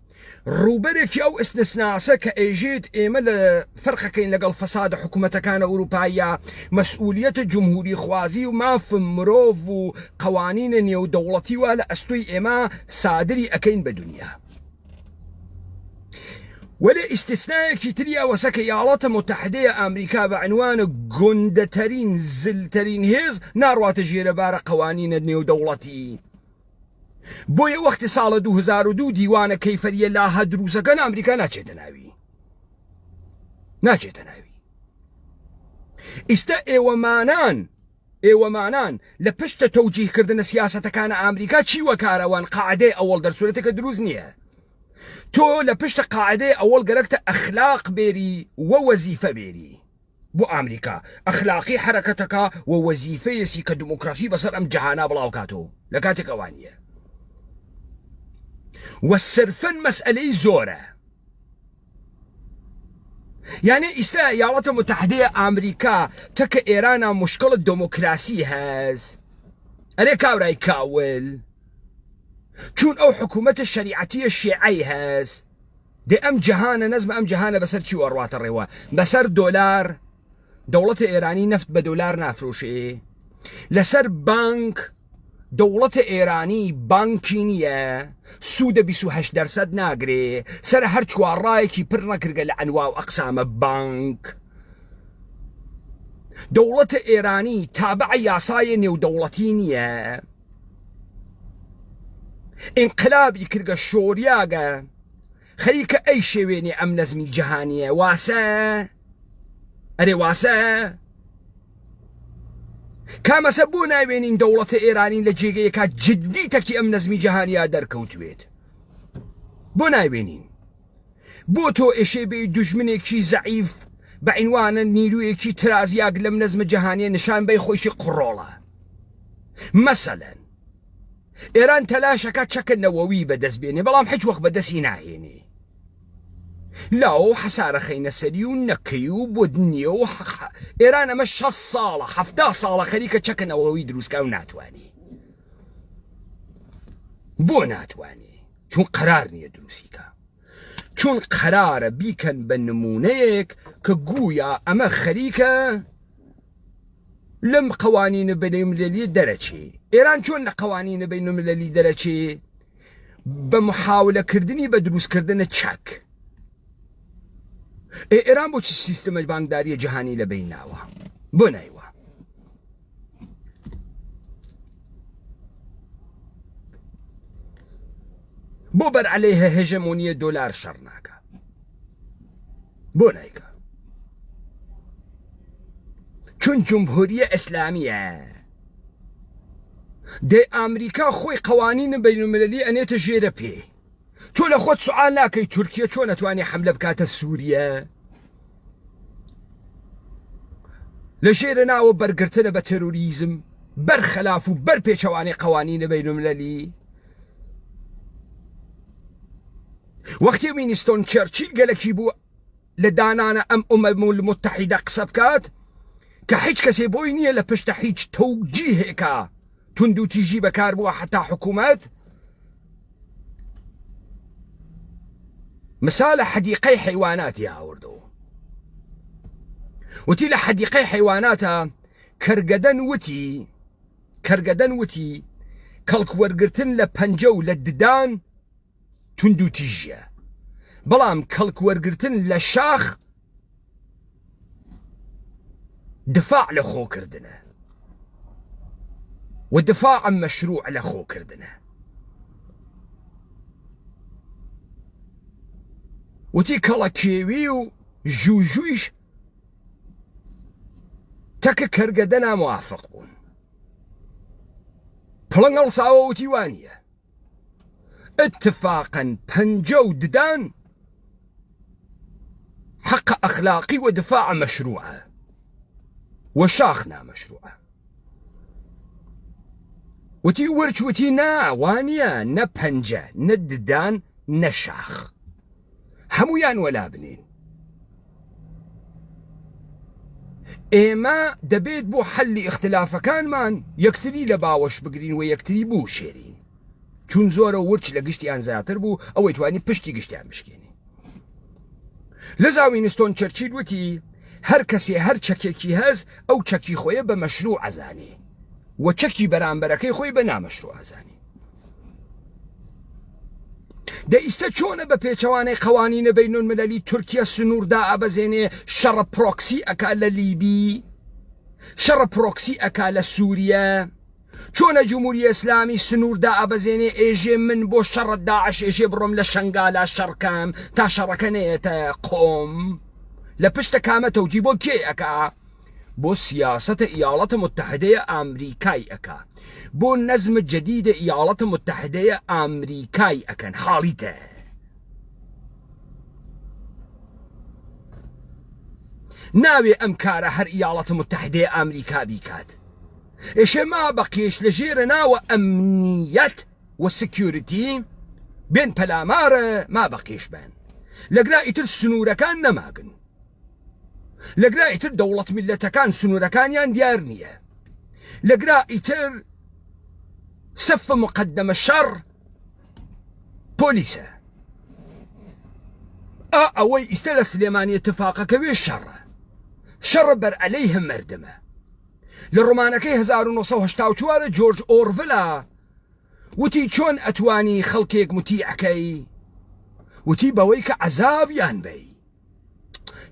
ڕووبەرێکی ئەو ئستثناسە کە ئێژێت ئێمە لە فەرقەکەین لەگەڵ فەسادە حکوومەتەکانە ئەوروپایە مەسئولیەتە جمهوری خوازی و مافم مرۆڤ و قەوانینە نێودەوڵەتی وا لە ئەستۆی ئێمە سادری ئەکەین بە دنیا. وەلێ ئیستثنایەکی تریە وەسە کە یاڵاتە متحدەیە ئەمریکا بە عنوانە گوندەتەرین زلتەرین هێز ناڕواتە ژێرەبارە قەوانینە نێودەوڵەتی. بۆیە وەختی ساڵە 2002 دیوانە کەیفەریە لاها دروستەکەن ئەمریکا ناچێتە ناوی. ئیستا ئێوەمانان لە پشتە تەوجیهکردنە سیاسەتەکانە ئەمریکا چی وەکارەوان قاعدەی ئەوەڵ دەرسورەتەکە دروست نییە. تۆ لە پشتە قاعدەی ئەوەڵ گەرەکتە ئەخلاق بێری وە وەزیفە بێری. بۆ ئەمریکا ئەخلاقی حرەکەتەکە و وەزیفەیەسی کە دموکراسی بەسەر ئەم جەهانە بڵاو کاتەوە لە کاتێک ئەوانیە. والسرفن مسألة زورة يعني إستا يالات متحدة أمريكا تك إيران مشكلة ديمقراطية هاز أريكا وراي كاول چون أو حكومة الشريعتية الشيعية هاز دي أم جهانة نزم أم جهانة بسر چي وروات الروا بسر دولار دولة إيراني نفط بدولار نافروشي لسر بانك دەوڵەتە ئێرانی بانکی نییە، سوودە 28% ناگرێ، سەر هەر چوارڕایەکی پڕ نەکردگە لە ئەنوا و ئەقسامە بانک. دەوڵەتە ئێرانی تابع یاسایە نێودەوڵەتی نییە، ئینقلابی کردگە شۆریاگە خەریکە ئەی شێوێنێ ئەم نەزمی جەهانیە واسە؟ ئەرێ واسە؟ کامەسە بۆ ناوێنین دەوڵەتە ئێرانی لە جێگەیەکە جددی تەکی ئەم نەزمی جەهانیا دەرکەوتوێت؟ بۆ ناوێنین؟ بۆ تۆ ئێشێ بێ دوژمنێکی زەعیف بە عینوانە نیرویەکی ترازیاک لەم نەزمە جەهانیە نشان بەی خۆشی قڕۆڵە؟ مەسەلەن ئێران تەلاشەکە چەکە نەوەوی بەدەست بێنێ، بەڵام هیچ وەخت بەدەستی ناهێنێ. لاو حسارە خەینە سەری و نەکەی و بۆ دنیە و ئێران ئەمە 6 ساڵە 70 ساڵە خەریکە چەکە نەوەوی دروستکە و ناتوانێ. بۆ ناتوانێ؟ چون قەرار نییە دروستیکە، چون قەرارە بیکەن بە نمونەیەک کە گویا ئەمە خەریکە لەم قەوانینە بەینالمللی دەرەچێ. ئێران چۆن لە قەوانینە بەینالمللی دەرەچێ؟ بە محاولەکردنی بە دروستکردنە چەک. ئێران بۆچی سیستەمە بانکداریە جەهانی لە بین ناوە؟ بۆ نایوە؟ بۆ بەرعەلەیهە هێژەمۆنیە دۆلار شەڕ ناکە؟ بۆ نایکە؟ چون جمهوریە ئیسلامیە. دێ ئامریکا خۆی قەوانینە بەینالمللی ئەنێتە ژێرە پێ. تۆ لە خۆت سوال ناکەی تورکیە چۆن نەتوانێ حەملە بکاتە سووریە؟ لە ژێرە ناوە بەرگرتنە بە تەروریزم بەرخەلاف و بەرپێچەوانەی قەوانینە بەینالمللی. وەختی وینستۆن چەرچیل گەلێکی بوو لە دانانە ئەم ئومەم متحیدە قسە بکات کە هیچ کەسێ بۆی نییە لە پشتە هیچ تەوجیهێکە تونند و تیژی بەکار بووە حتا حکوومەت. مثال حدیقەی حیواناتی ئاوردەوە، وتی لە حدیقەی حیواناتە کەرگەدەن وتی کەڵک وەرگرتن لە پەنجە و لە ددان تونند و تیژیە، بەڵام کەڵک وەرگرتن لە شاخ دفاع لە خۆکردنە و دفاع مەشروع لە خۆکردنە. وتی کەڵە کێوی و ژوژویش تەکە کەرگەدە ناموافق بوون. پڵنگ هەڵساوە وتی وانیە اتفاقا پەنجە و ددان حق ئەخلاقی و دفاع مەشروعە و شاخ نامەشروعە. وتی ورچ وتی نا وانیە نە پەنجە نە ددان نە شاخ، هەمویان وەلا بنین. ئێمە دەبێت بۆ حەلی ئختلافەکانمان یەکتری لە باوەش بگرین و یەکتری بوو شێرین، چون زۆرە ورچ لە گشتیان زیاتر بوو ئەوەی توانی پشتی گشتیان بشکێنی. لەذا وینستۆن چەرچیل وتی هەر کەسێ هەر چەکێکی هەز ئەو چەکی خۆیە بە مەشروع ئەزانێ و چەکی بەرامبەرەکەی خۆی بە نامەشروع ئەزانێ. دەئیستە چۆنە بە پێچەوانەی قەوانینە بەینالمللی تورکیا سنووردا ئەبەزێنێ شەڕە پرۆکسی ئەکا لە لیبی، شەڕە پرۆکسی ئەکا لە سووریە، چۆنە جمهوری ئیسلامی سنووردا ئەبەزێنێ ئێژێ من بۆ شەڕە داعش ئێژێ بڕۆم لە شەنگالا شەڕکەم تا شەڕەکە نێتە قۆم. لە پشتە کامە تەوجی بۆ کێ ئەکا؟ بۆ سیاسەتە ئیاڵەتە متحدەیە ئامریکای ئەکا، بۆ نەزمە جەدیدە ئیاڵەتە متحدەیە ئامریکای ئەکەن. حاڵیتە ناوێ ئەم کارە هەر ئیاڵەتە متحدەیە ئامریکا بیکات. ئێشێ ما بەقێش لە ژێرە ناوە ئەمنیەت و سکیۆریتی بێن پەلامارە ما بەقێش بن، لەگرا ئیتر سنوورەکان نەماگن، لەگرا ئیتر دەوڵەت میلەتەکان سنوورەکانیان دیار نییە، لەگرا ئیتر سەفە مقدمە شەڕ پۆلیسە. ئەوەی ئیستە لە سلێمانی اتفاقەکەوێ شەڕە بەرعەلەیهە مەردەمە. لە ڕۆمانەکەی 1984 جۆرج ئۆرویلا وتی چۆن ئەتوانی خەڵکێک متیعەکەی وتی بەوەی کە عەزابیان بێ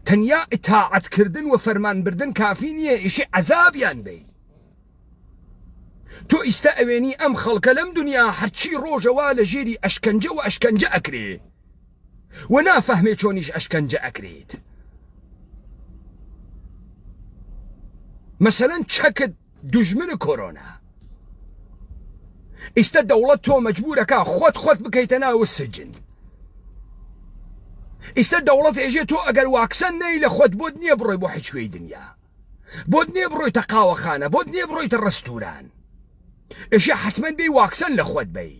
تەنیا ئیتاعەتکردن و فەرمانبردن کافی نییە ئیشی عەزابیان بێ تۆ ئیستا ئەوێنی ئەم خەڵکە لەم دنیا هەرچی ڕۆژەوە لە ژێری ئەشکەنجە و ئەشکەنجە ئەکرێ و نافەهمێ چۆنیش ئەشکەنجە ئەکرێت مەسەلەن چەکت دوژمنە کۆرۆنا ئیستا دەوڵەت تۆ مەجبورەکە خۆت بکەیتە ناو سجن ئیستا دەوڵەت ئێژێ تۆ ئەگەر واکسەن نەی لە خۆت بۆت نییە بڕۆی بۆ هیچ کوێی دنیا بۆت نییە بڕۆیتە قاوەخانە بۆت نییە بڕۆیتە ڕەستوران ئێشێ حتمەن بێ واکسەن لە خۆت بەی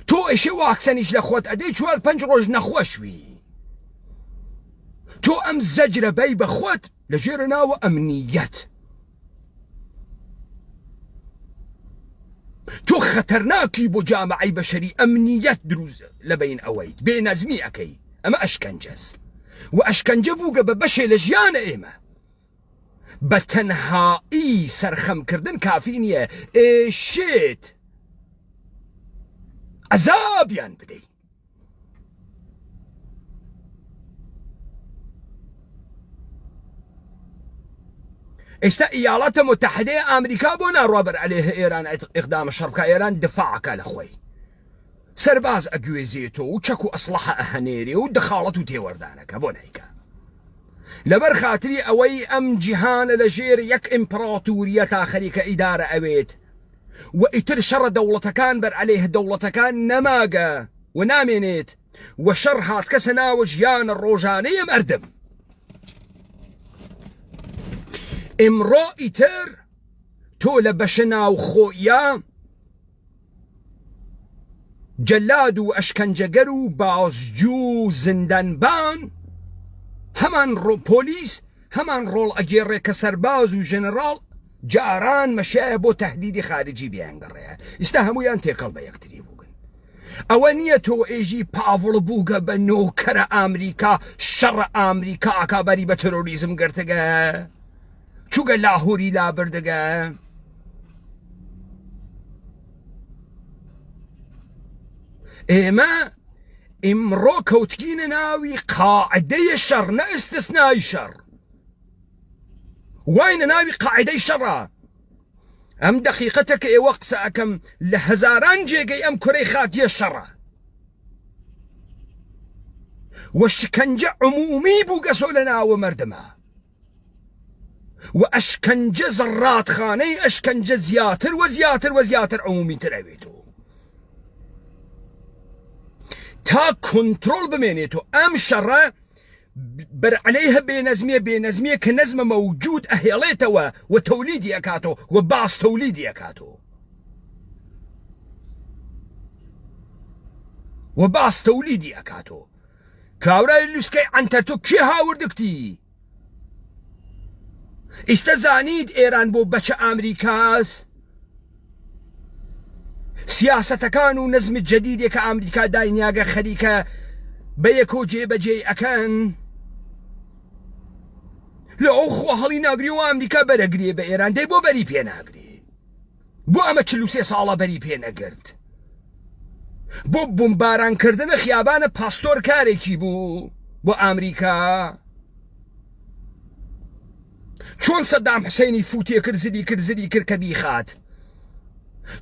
تۆ ئێشێ واکسەنیش لە خۆت ئەدەی 4-5 ڕۆژ نەخۆشوی تۆ ئەم زەجرە بەی بە خۆت لە ژێرە ناوە ئەمنیەت تۆ خەتەرناکی بۆ جامعەی بەشەری ئەمنیەت دروست لە بین ئەوەیت بێنەزمی ئەەکەی ئەمە ئەشکەنجەس و ئەشکەنجە بووگە بە بەشێ لە ژیانە ئێمە بە تەنهایی سەرخەمکردن کافی نییە ئێشێت عەزابیان بدەی ئێستا ئیاڵاتە متحدەیە ئامریکا بۆ ناڕوابەر عەلەیه ئێران ئیقدامە شەڕبکە ئێران دفاعەکە لە خۆی سەرباز ئەگوێزێتەوە و چەک و ئەسلحە ئەهەنێرێ و دەخاڵەت و تێوەردانەکە بۆ نایکە لەبەر خاتری ئەوەی ئەم جیهانە لە ژێر یەک ئیمپراتوریە تا خەریکە ئیدارە ئەوێت و ئیتر شەڕە دەوڵەتەکان بەر عەلەیه دەوڵەتەکان نەماگە و نامێنێت و شەڕ هاتکەسە ناوە ژیانە ڕۆژانەیە مەردم ئیمڕۆ ئیتر تۆ لە بەشە ناوخۆیە جەلاد و ئەشکەنجەگەر و بازجوو و زندانبان هەمان پۆلیس هەمان ڕۆڵ ئەگێڕێ کە سەرباز و ژنەراڵ جاران مەشایە بۆ تەهدیدی خارجی بیانگەڕەیە ئێستا هەمویان تێکەڵ بە یەکتری بووگن ئەوە نییە تۆ ئێژی پاوڵ بووگە بە نۆکەرە ئامریکا شەڕە ئامریکا ئاکابەری بە تەرۆریزم گرتگە چووگە لاهوری لابردەگە ئێمە ئیمڕۆ کەوتگینە ناوی قاعدەیە شەڕ نە ئستثنای شەڕ واینە ناوی قاعدەی شەڕە ئەم دەقیقەتە کە ئێوە قسە ئەەکەم لە هەزاران جێگەی ئەم کوڕەی خاکیە شەڕە و شکنجە عمومی بووگەسۆ لە ناوە مەردەمە و ئەشکەنجە زەڕاتخانەی ئەشکەنجە زیاتر و زیاتر و زیاتر عمومی تر ئەوێتەوە تا کۆنتڕۆڵ بمێنێتەوە ئەم شەڕە بەر عەلەیه بێنەزمیە کە نەزمە مەوجود ئەهێڵێتەوە و تەولیدی ئەکاتەوە و باس تەولیدی ئەکاتەوە و باس تەولیدی ئەکاتەوە کاورای لوسکەی عنتەر تۆ کێ هاوردکتی ئیستا زانید ئێران بۆ بەچە ئامریکاس سیاسەتەکان و نەزمی جەدیدێک کە ئامریکا داینیاگە خەریکە بە یەکۆ جێبەجێ ئەکەن لە ئەو خۆ هەڵی ناگری و ئامریکا بەرەگرێ بە ئێران دەی بۆ بەری پێ ناگرێ بۆ ئەمە 43 ساڵە بەری پێ نەگرت بۆ بمبارانکردنە خیابانە پاستۆر کارێکی بوو بۆ ئامریکا چۆن سەدام حوسێنی فوتێ کرد زری کرد کە بیخات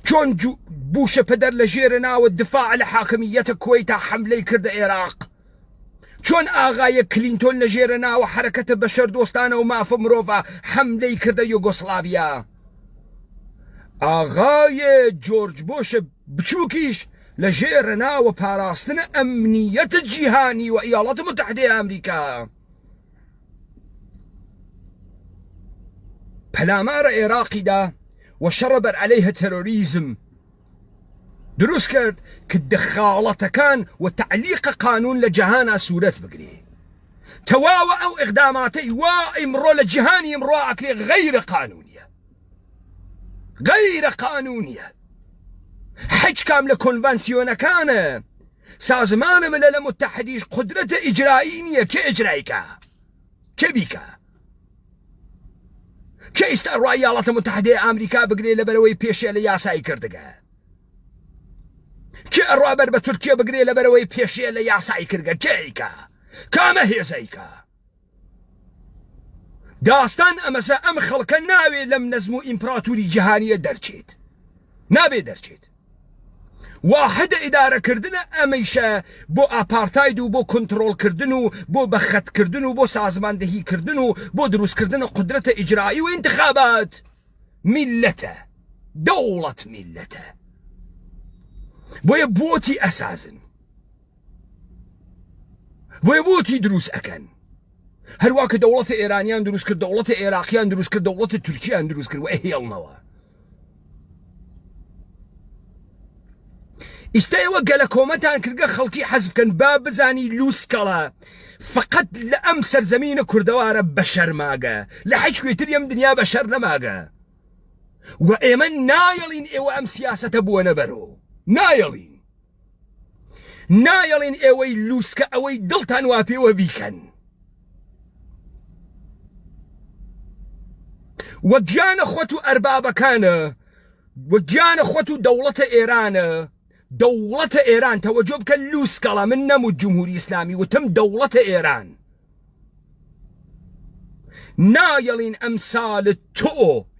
چۆن بوشە پەدەر لە ژێرە ناوە دفاع لە حاکمیەتە کۆیتا حەملەی کردە عێراق چۆن ئاغایە کلینتۆن لە ژێرە ناوە حرەکەتە بەشەردۆستانە و مافە مرۆڤە حەملەی کردە یوگۆسلاڤیا ئاغایە جۆرج بۆشە بچووکیش لە ژێرە ناوە پاراستنە ئەمنیەتە جیهانی و ئیاڵەتە متحدەی ئەمریکا پەلامارە عێراقیدا و شەڕە بەر عەلەیه تەرۆریزم دروست کرد کە دەخاڵەتەکان و تعلیقە قانون لە جەهانە سوورەت بگرێ تەواوە ئەو ئیقداماتەی وا ئیمڕۆ لە جیهانی ئیمڕۆ ئەکرێ غەیرە قانونیە حەج کام لە کۆنڤانسیۆنەکانە سازمانە ملەلە متحدیش قدرەتە ئیجرایی نییە کە ئیجرایکە کە بیکە کە ئێستا ڕای وڵاتە متحدەی ئەمریکا بگرێ لەبەرەوەی پێشێ لە یاسای کردگە کێ ئەڕابەر بە تورکیا بگرێ لەبەرەوەی پێشێ لە یاسای کردگە کێیکە کامە هێزەیکە داستان ئەمەسە ئەم خەڵکە ناوێ لەم نەزم و ئیمپراتوری جیهانیە دەرچێت نابێ دەرچێت واحدە ئیدارەکردنە ئەمەیشە بۆ ئاپارتاید و بۆ کۆنتڕۆڵکردن و بۆ بەخەتکردن و بۆ سازماندەهیکردن و بۆ دروستکردن قودرەتە ئیجرایی و انتخابات میلەتە دەوڵەت میلەتە بۆیە بۆتی ئەسازن بۆیە بۆتی دروست ئەکەن هەروە کە دەوڵەتە ئێرانیان دروست کرد دەوڵەتە عێراقیان دروست کرد دەوڵەتە تورکیان دروست کرد و ئەهێڵنەوە ئیستایەوە گەلە کۆمەتان کردگە خەڵکی حەزبکەن با بزانی لووسکەڵە فقط لە ئەم سەرزەمینە کوردەوارە بەشەر ماگە لە هیچ کوێتری ئەم دنیا بەشەر نەماگە و ئێمە نایەڵین ئێوە ئەم سیاسەتە بووە نەبەرۆ نایەڵین ئێوەی لووسکە ئەوەی دڵتان وا پێوە بیکەن وە گیانە خۆت و ئەربابەکانە وە گیانە خۆت و دەوڵەتە ئێرانە دەوڵەتە ئێران تەوەجۆ بکە لووسکەڵە من نەموت جمهوری ئیسلامی وتم دەوڵەتە ئێران نایەڵین ئەم ساڵت تۆ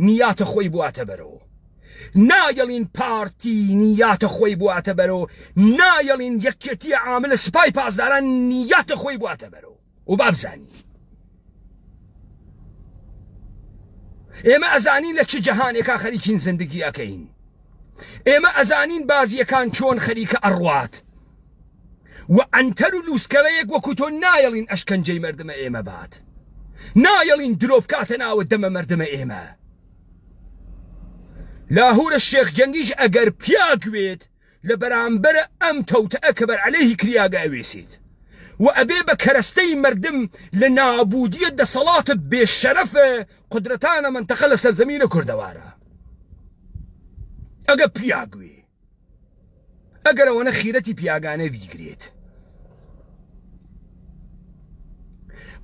نیاتە خۆی بواتە بەرەوە نایەڵین پارتی نیاتە خۆی بواتە بەرەوە نایەڵین یەکێتی عاملە سپای پاسداران نیاتە خۆی بواتە بەرەوە و بابزانی ئێمە ئەزانین لە چ جەهانێکا خەریکین زندگی ئەکەین ئێمە ئەزانین بازیەکان چۆن خەریکە ئەڕوات و ئەنتەر و لووسکەڵەیەک وەکو تۆ نایەڵین ئەشکەنجەی مەردمە ئێمە بات نایەڵین درۆ بکاتە ناوە دەمە مەردمە ئێمە لاهورە شێخ جەنگیش ئەگەر پیاگوێت لە بەرامبەرە ئەم تەوتەئە کە بەرعەلەیهی کریاگە ئەوێسیت و ئەبێ بە کەرەستەی مردم لە نابودیە دەسەڵاتە بێشەرەفە قودرەتانە منتەقە لە سەرزەمینە کوردەوارە ئەگە پیاگوێ ئەگەر ئەوەنە خیرەتی پیاگانە بیگرێت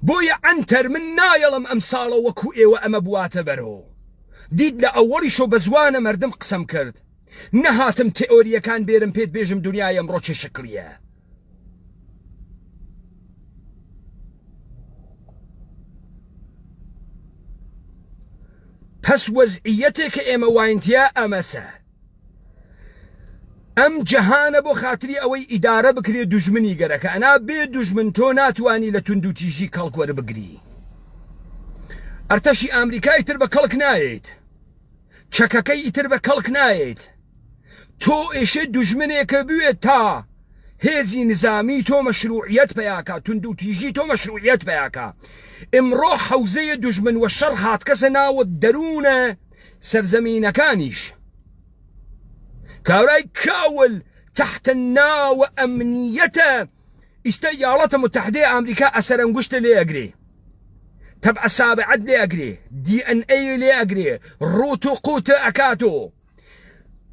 بۆیە ئەنتەر من نایەڵم ئەم ساڵە وەکو ئێوە ئەمە بواتە بەرەوە دیت لە ئەوەڵیشۆ بە زوانە مردم قسەم کرد نەهاتم تئۆریەکان بێرم پێت بێژم دنیای ئەمڕۆ چه شکلیە پس وەزعیەتێک کە ئێمە واینتیا ئەمەسە ئەم جەهانە بۆ خاتری ئەوەی ئیدارە بکرێ دوژمنی گەرەکە ئەنا بێ دوژمن تۆ ناتوانی لە تونند و تیژی کەڵک وەربگری ئەرتەشی ئامریکای تر بە کەڵک نایێت چەکەکەی ئیتر بە کەڵک نایێت تۆ ئێشێ دوژمنێکە بوێت تا هێزی نظامی تۆ مەشروعیەت پێیاکە تونند و تیژی تۆ مەشروعیەت پێیاکە ئمڕۆ حەوزەیە دوژمن وە شەڕ هاتکەسە ناوە دەروونە سەرزەمینەکانیش کاورای کاول تحت ناوە ئەمنیەتە ئیستا یاڵەتە متحدەی ئەمریکا ئەسەرەنگوشتە لێ ئەگرێ تەبع سابعەت لێ ئەگرێ DNA لێ ئەگرێ ڕوت و قوتە ئەکاتۆ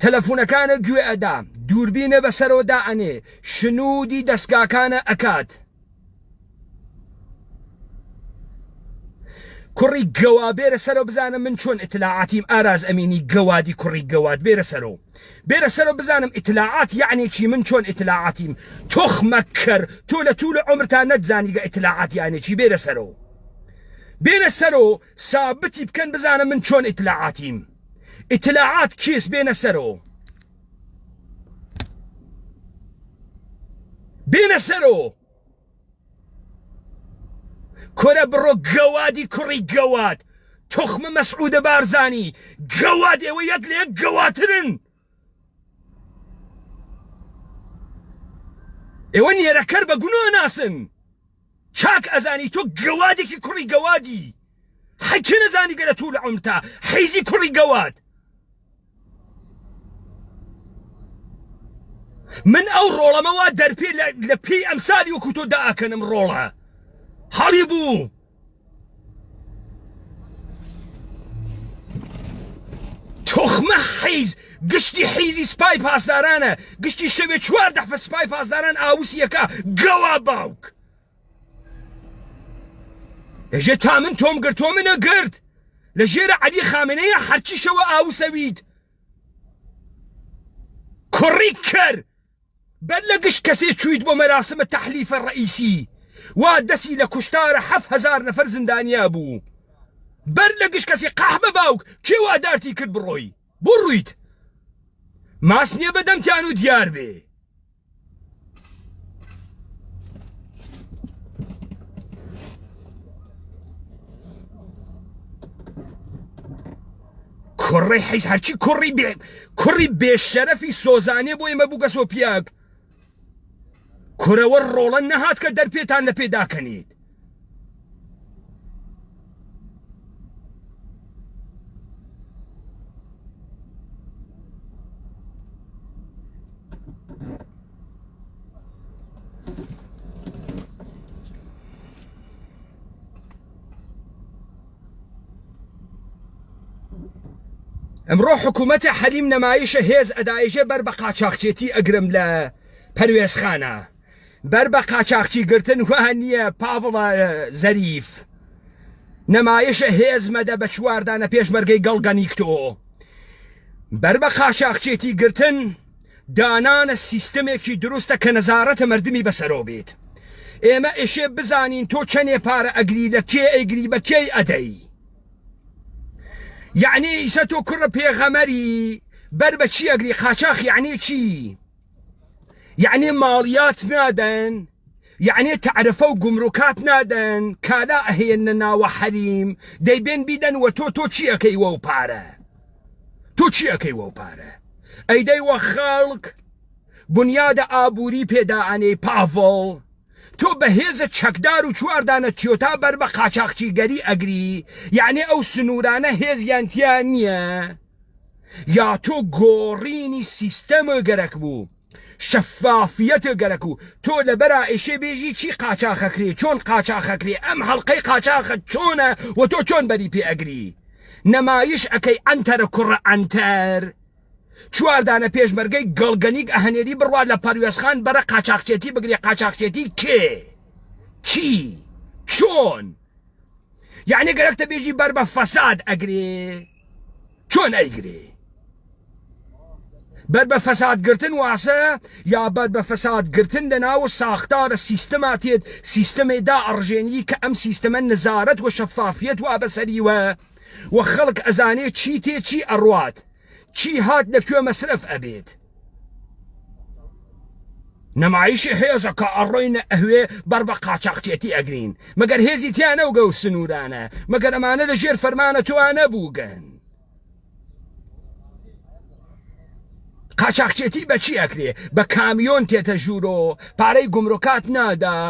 تەلەفۆنەکانە گوێ ئەدا دووربینە بەسەرەوە دائەنێ شنودی دەستگاکانە ئەکات کوڕی گەوا بێرە سەرەوە بزانم من چۆن ئیتلاعاتیم ئاراز ئەمینی گەوادی کوڕی گەواد بێرە سەرەوە بزانم ئیتلاعات یعنی چی من چۆن ئیتلاعاتیم تۆخمەکەر تۆ لە توولە عمرتان نەتزانیگە ئیتلاعات یعنی چی بێرە سەرەوە سابتی بکەن بزانم من چۆن ئیتلاعاتیم ئیتلاعات کێس بێنە سەرەوە کۆرە بڕۆ گەوادی کوڕی گەواد تۆخمە مەسعودە بارزانی گەواد ئێوە یەک لە یەک گەواترن ئێوە نێرەکەر بە گونۆ ناسن چاک ئەزانی تۆ گەوادێکی کوڕی گەوادی حەیچە نەزانی گەلە توو لە عمرتا حەیزی کوڕی گەواد من ئەو ڕۆڵەمەوە دەرپێ لە پێی ئەمسالی وەکو تۆ دائەکەنم ڕۆڵە حاڵی بوو تۆخمە حەیز گشتی حەیزی سپای پاسدارانە گشتی شەوێ 14 سپای پاسداران ئاووسیەکە گەوا باوک ئێژێ تا من تۆم گرت تۆ منە گرت لجير علي خامنەیە هەرچیشەوە ئاوسەویت کوڕی کەر بەر لە گشت کەسێ چوویت بۆ مەراسمە تەحلیفە ڕئیسی وا دەستی لە کوشتارە 7,000 نەفەر زندانیا بوو بەر لە گشت کەسی قاحبە باوک کێ وادارتی کرد بڕۆی بۆ ڕوویت ماس نییە بەدەمتیان و دیار بێ کوڕی حیز هەرچی کوڕی بێشەرەفی سۆزانێ بۆ ئێمە بوو گەسۆ پیاک کوڕەوە ڕۆڵە نەهات کە دەرپێتان لە پێداکەنیت ئەمڕۆ حکوومەتە حەلیم نەمایشە هێز ئەدایژە بەر بە قاچاقچێتی ئەگرم لە پەروێزخانە بەر بە قاچاقچی گرتن وان نییە پاڤڵە زەریف نەمایشە هێز مەدە بە چواردانە پێشمەرگەی گەڵگەنیکتۆ بەر بە قاچاقچێتی گرتن دانانە سیستەمێکی دروستە کە نەزارەتە مردمی بەسەرۆ بێت ئێمە ئێشێ بزانین تۆ چەندێ پارە ئەگری لە کێ ئەیگری بە کێی ئەدەی یعنی ئیسە تۆ کوڕە پێغەمەری بەر بە چی ئەگری قاچاق یعنی چی یعنی ماڵیات نادەن یعنی تعرفە و گومڕوکات نادەن کالا ئەهێنە ناوە حەریم دەیبێن بیدەن وە تۆ چی ئەەکەیوە و پارە تۆ چی ئەەکەیوە و پارە ئەیدەی وە خەڵک بنیادە ئابووری پێداعانەی پاڤڵ تۆ بەهێزە چەکدار و چواردانە تیۆتا بەر بە قاچاقچیگەری ئەگری یعنی ئەو سنوورانە هێزیانتیان نییە یا تۆ گۆڕینی سیستەمە گەرەک بوو شەفافیەتە گەرەک و تۆ لەبەرا ئێشێ بێژی چی قاچاقەکرێ چۆن قاچاقەکرێ ئەم هەڵقەی قاچاقت چۆنە و تۆ چۆن بەری پێ ئەگری نەمایش ئەەکەی ئەنتەرە کوڕە ئەنتەر چواردانە پێشمەرگەی گەڵگەنیک ئەهەنێری بڕوا لە پەروێزخان بەرە قاچاقچێتی بگرێ قاچاقچێتی کێ چی چۆن یعنی گەرەکتە بێژی بەر بە فەساد ئەگرێ چۆن ئەیگرێ بەر بە فەسادگرتن واسە یا بەر بە فەسادگرتن لە ناو ساختارە سیستەماتێت سیستەمێدا ئەڕژێنی کە ئەم سیستەمە نەزارەت و شەفافیەت و ئابەسەریوە و خەڵک ئەزانێ چی تێ چی ئەڕوات چی هات لەکوێ مەسرف ئەبێت نەمایشی هێزە کە ئەڕۆینە ئەهوێ بەر بە قاچاقچێتی ئەگرین مەگەر هێزی تیانە و گە و سنوورانە مەگەر ئەمانە لە ژێر فەرمانە توانە بووگەن قاچاقچێتی بە چی ئەکرێ بە کامیۆن تێتە ژوورۆ پارەی گومڕۆکات نادا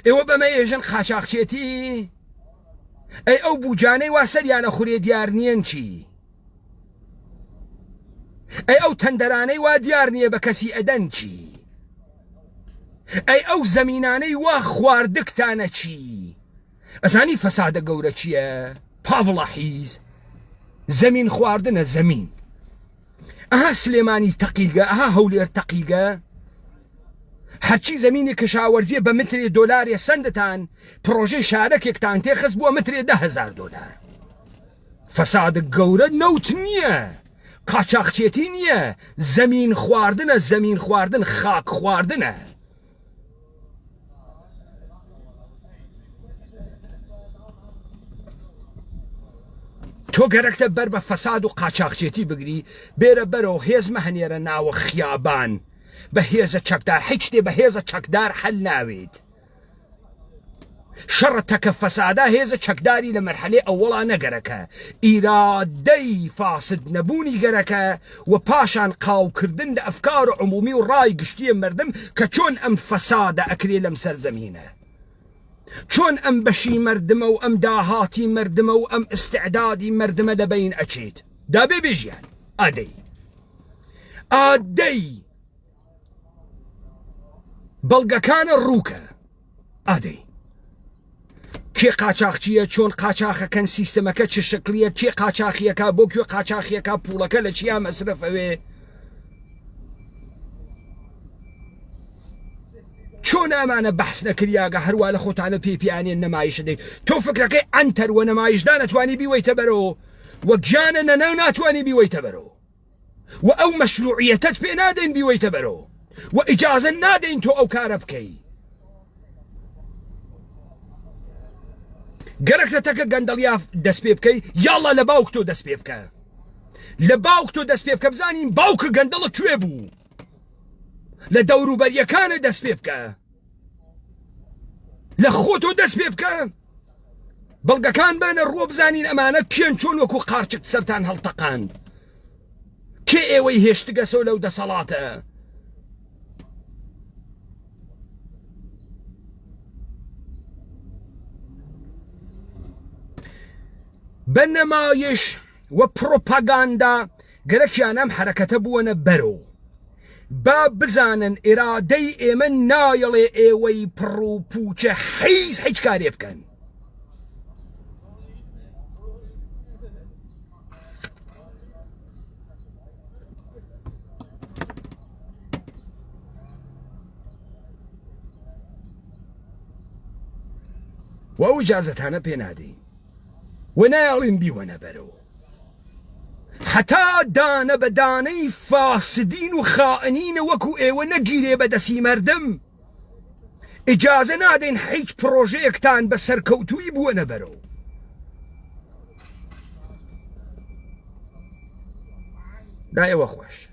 ئێوە بەمە ێژن قاچاقچێتی ئەی ئەو بوجانەی وا سەریانە خوڕێ دیار نیەن چی ئەی ئەو تەندەرانەی وا دیار نییە بە کەسی ئەدەن چی ئەی ئەو زەمینانەی وا خواردکتانە چی ئەزانی فەسادە گەورە چییە پاڤڵە حیز زەمین خواردنە زەمین ئەها سلێمانی تەقیگە ئەها هەولێر تەقیگە هەرچی زەمینی کشاوەرزیە بە مترێ دۆلارێ سندتان پرۆژەی شارەکێکتان تێخست بووە مترێ 10,000 دۆلار فەسادە گەورە نەوت نییە قاچاقچێتی نییە زەمین خواردنە زەمین خواردن خاک خواردنە تۆ گەرەکتە بەر بە فەساد و قاچاقچێتی بگری بێرە بەرەوە هێزمە هەنێرە ناوە خیابان بە هێزە چەکدار هیچ شتێ بە هێزە چەکدار هەل ناوێت شەڕە تەکە فەسادا هێزە چەکداری لە مەرحەلەی ئەوەڵا نەگەرەکە ئیرادەی فاسد نەبوونی گەرەکە و پاشان قاوکردن لە ئەفکار و عمومی و ڕای گشتیە مردم کە چۆن ئەم فەسادە ئەکرێ لەم سەرزەمینە چۆن ئەم بەشی مردمە و ئەم داهاتی مردمە و ئەم ئستعدادی مردمە لەبەین ئەچێت دابێ بێژیان ئادەی بەڵگەکانە ڕووکە ئادەی کێ قاچاقچیە چۆن قاچاقەکەن سیستەمەکە چه شکلیە کێ قاچاقیەکە بۆ کوێ قاچاقیەکە پوڵەکە لە چیا مەسرف ئەوێ چۆن ئەمانە بەحس نەکریاگە هەروە لە خۆتانە پێیانێن نەمایش دەیت تۆ فکرەکەی ئەنتەر وە نەمایشدا نەتوانی بیوەیتە بەرەوە وەک گیانە نەنە ناتوانانی بیوەیتە بەرەوە و ئەو مەشروعیەتت پێ نادەین بیوەیتە بەرەوە و ئیجازە نادەین تۆ ئەو کارە بکەی گەرەکتە تەکە گەندەڵیا دەست پێ بکەی یاڵا لە باوک تۆ دەست پێ بکە لە باوک تۆ دەست پێ بکە بزانین باوکە گەندەڵە کوێ بوو لە دەوروبەریەکانە دەست پێ بکە لە خۆ تۆ دەست پێ بکە بەڵگەکان بەنە ڕۆ بزانین ئەمانە کێن چۆن وەکو قارچک سەرتان هەڵتەقاند کێ ئێوەی هێشتگەسۆ لەو دەسەڵاتە بە نەمایش و پرۆپاگاندا گەرەکیان ئەم حرەکەتە بووەنە بەرەو با بزانن ئێرادەی ئێمە نایەڵێ ئێوەی پڕ و پوچە هیچ کارێ بکەن و ئەو ئیجازەتانە پێ نادەین و نایڵین بیوەنە بەرەوە حتا دانە بە دانەی فاسدین و خائنینە وەکو ئێوە نەگیرێ بەدەسی مەردم ئیجازە نادەین هیچ پرۆژەیەکتان بە سەرکەوتووی بووەنە بەرەوە لای ئێوە خۆش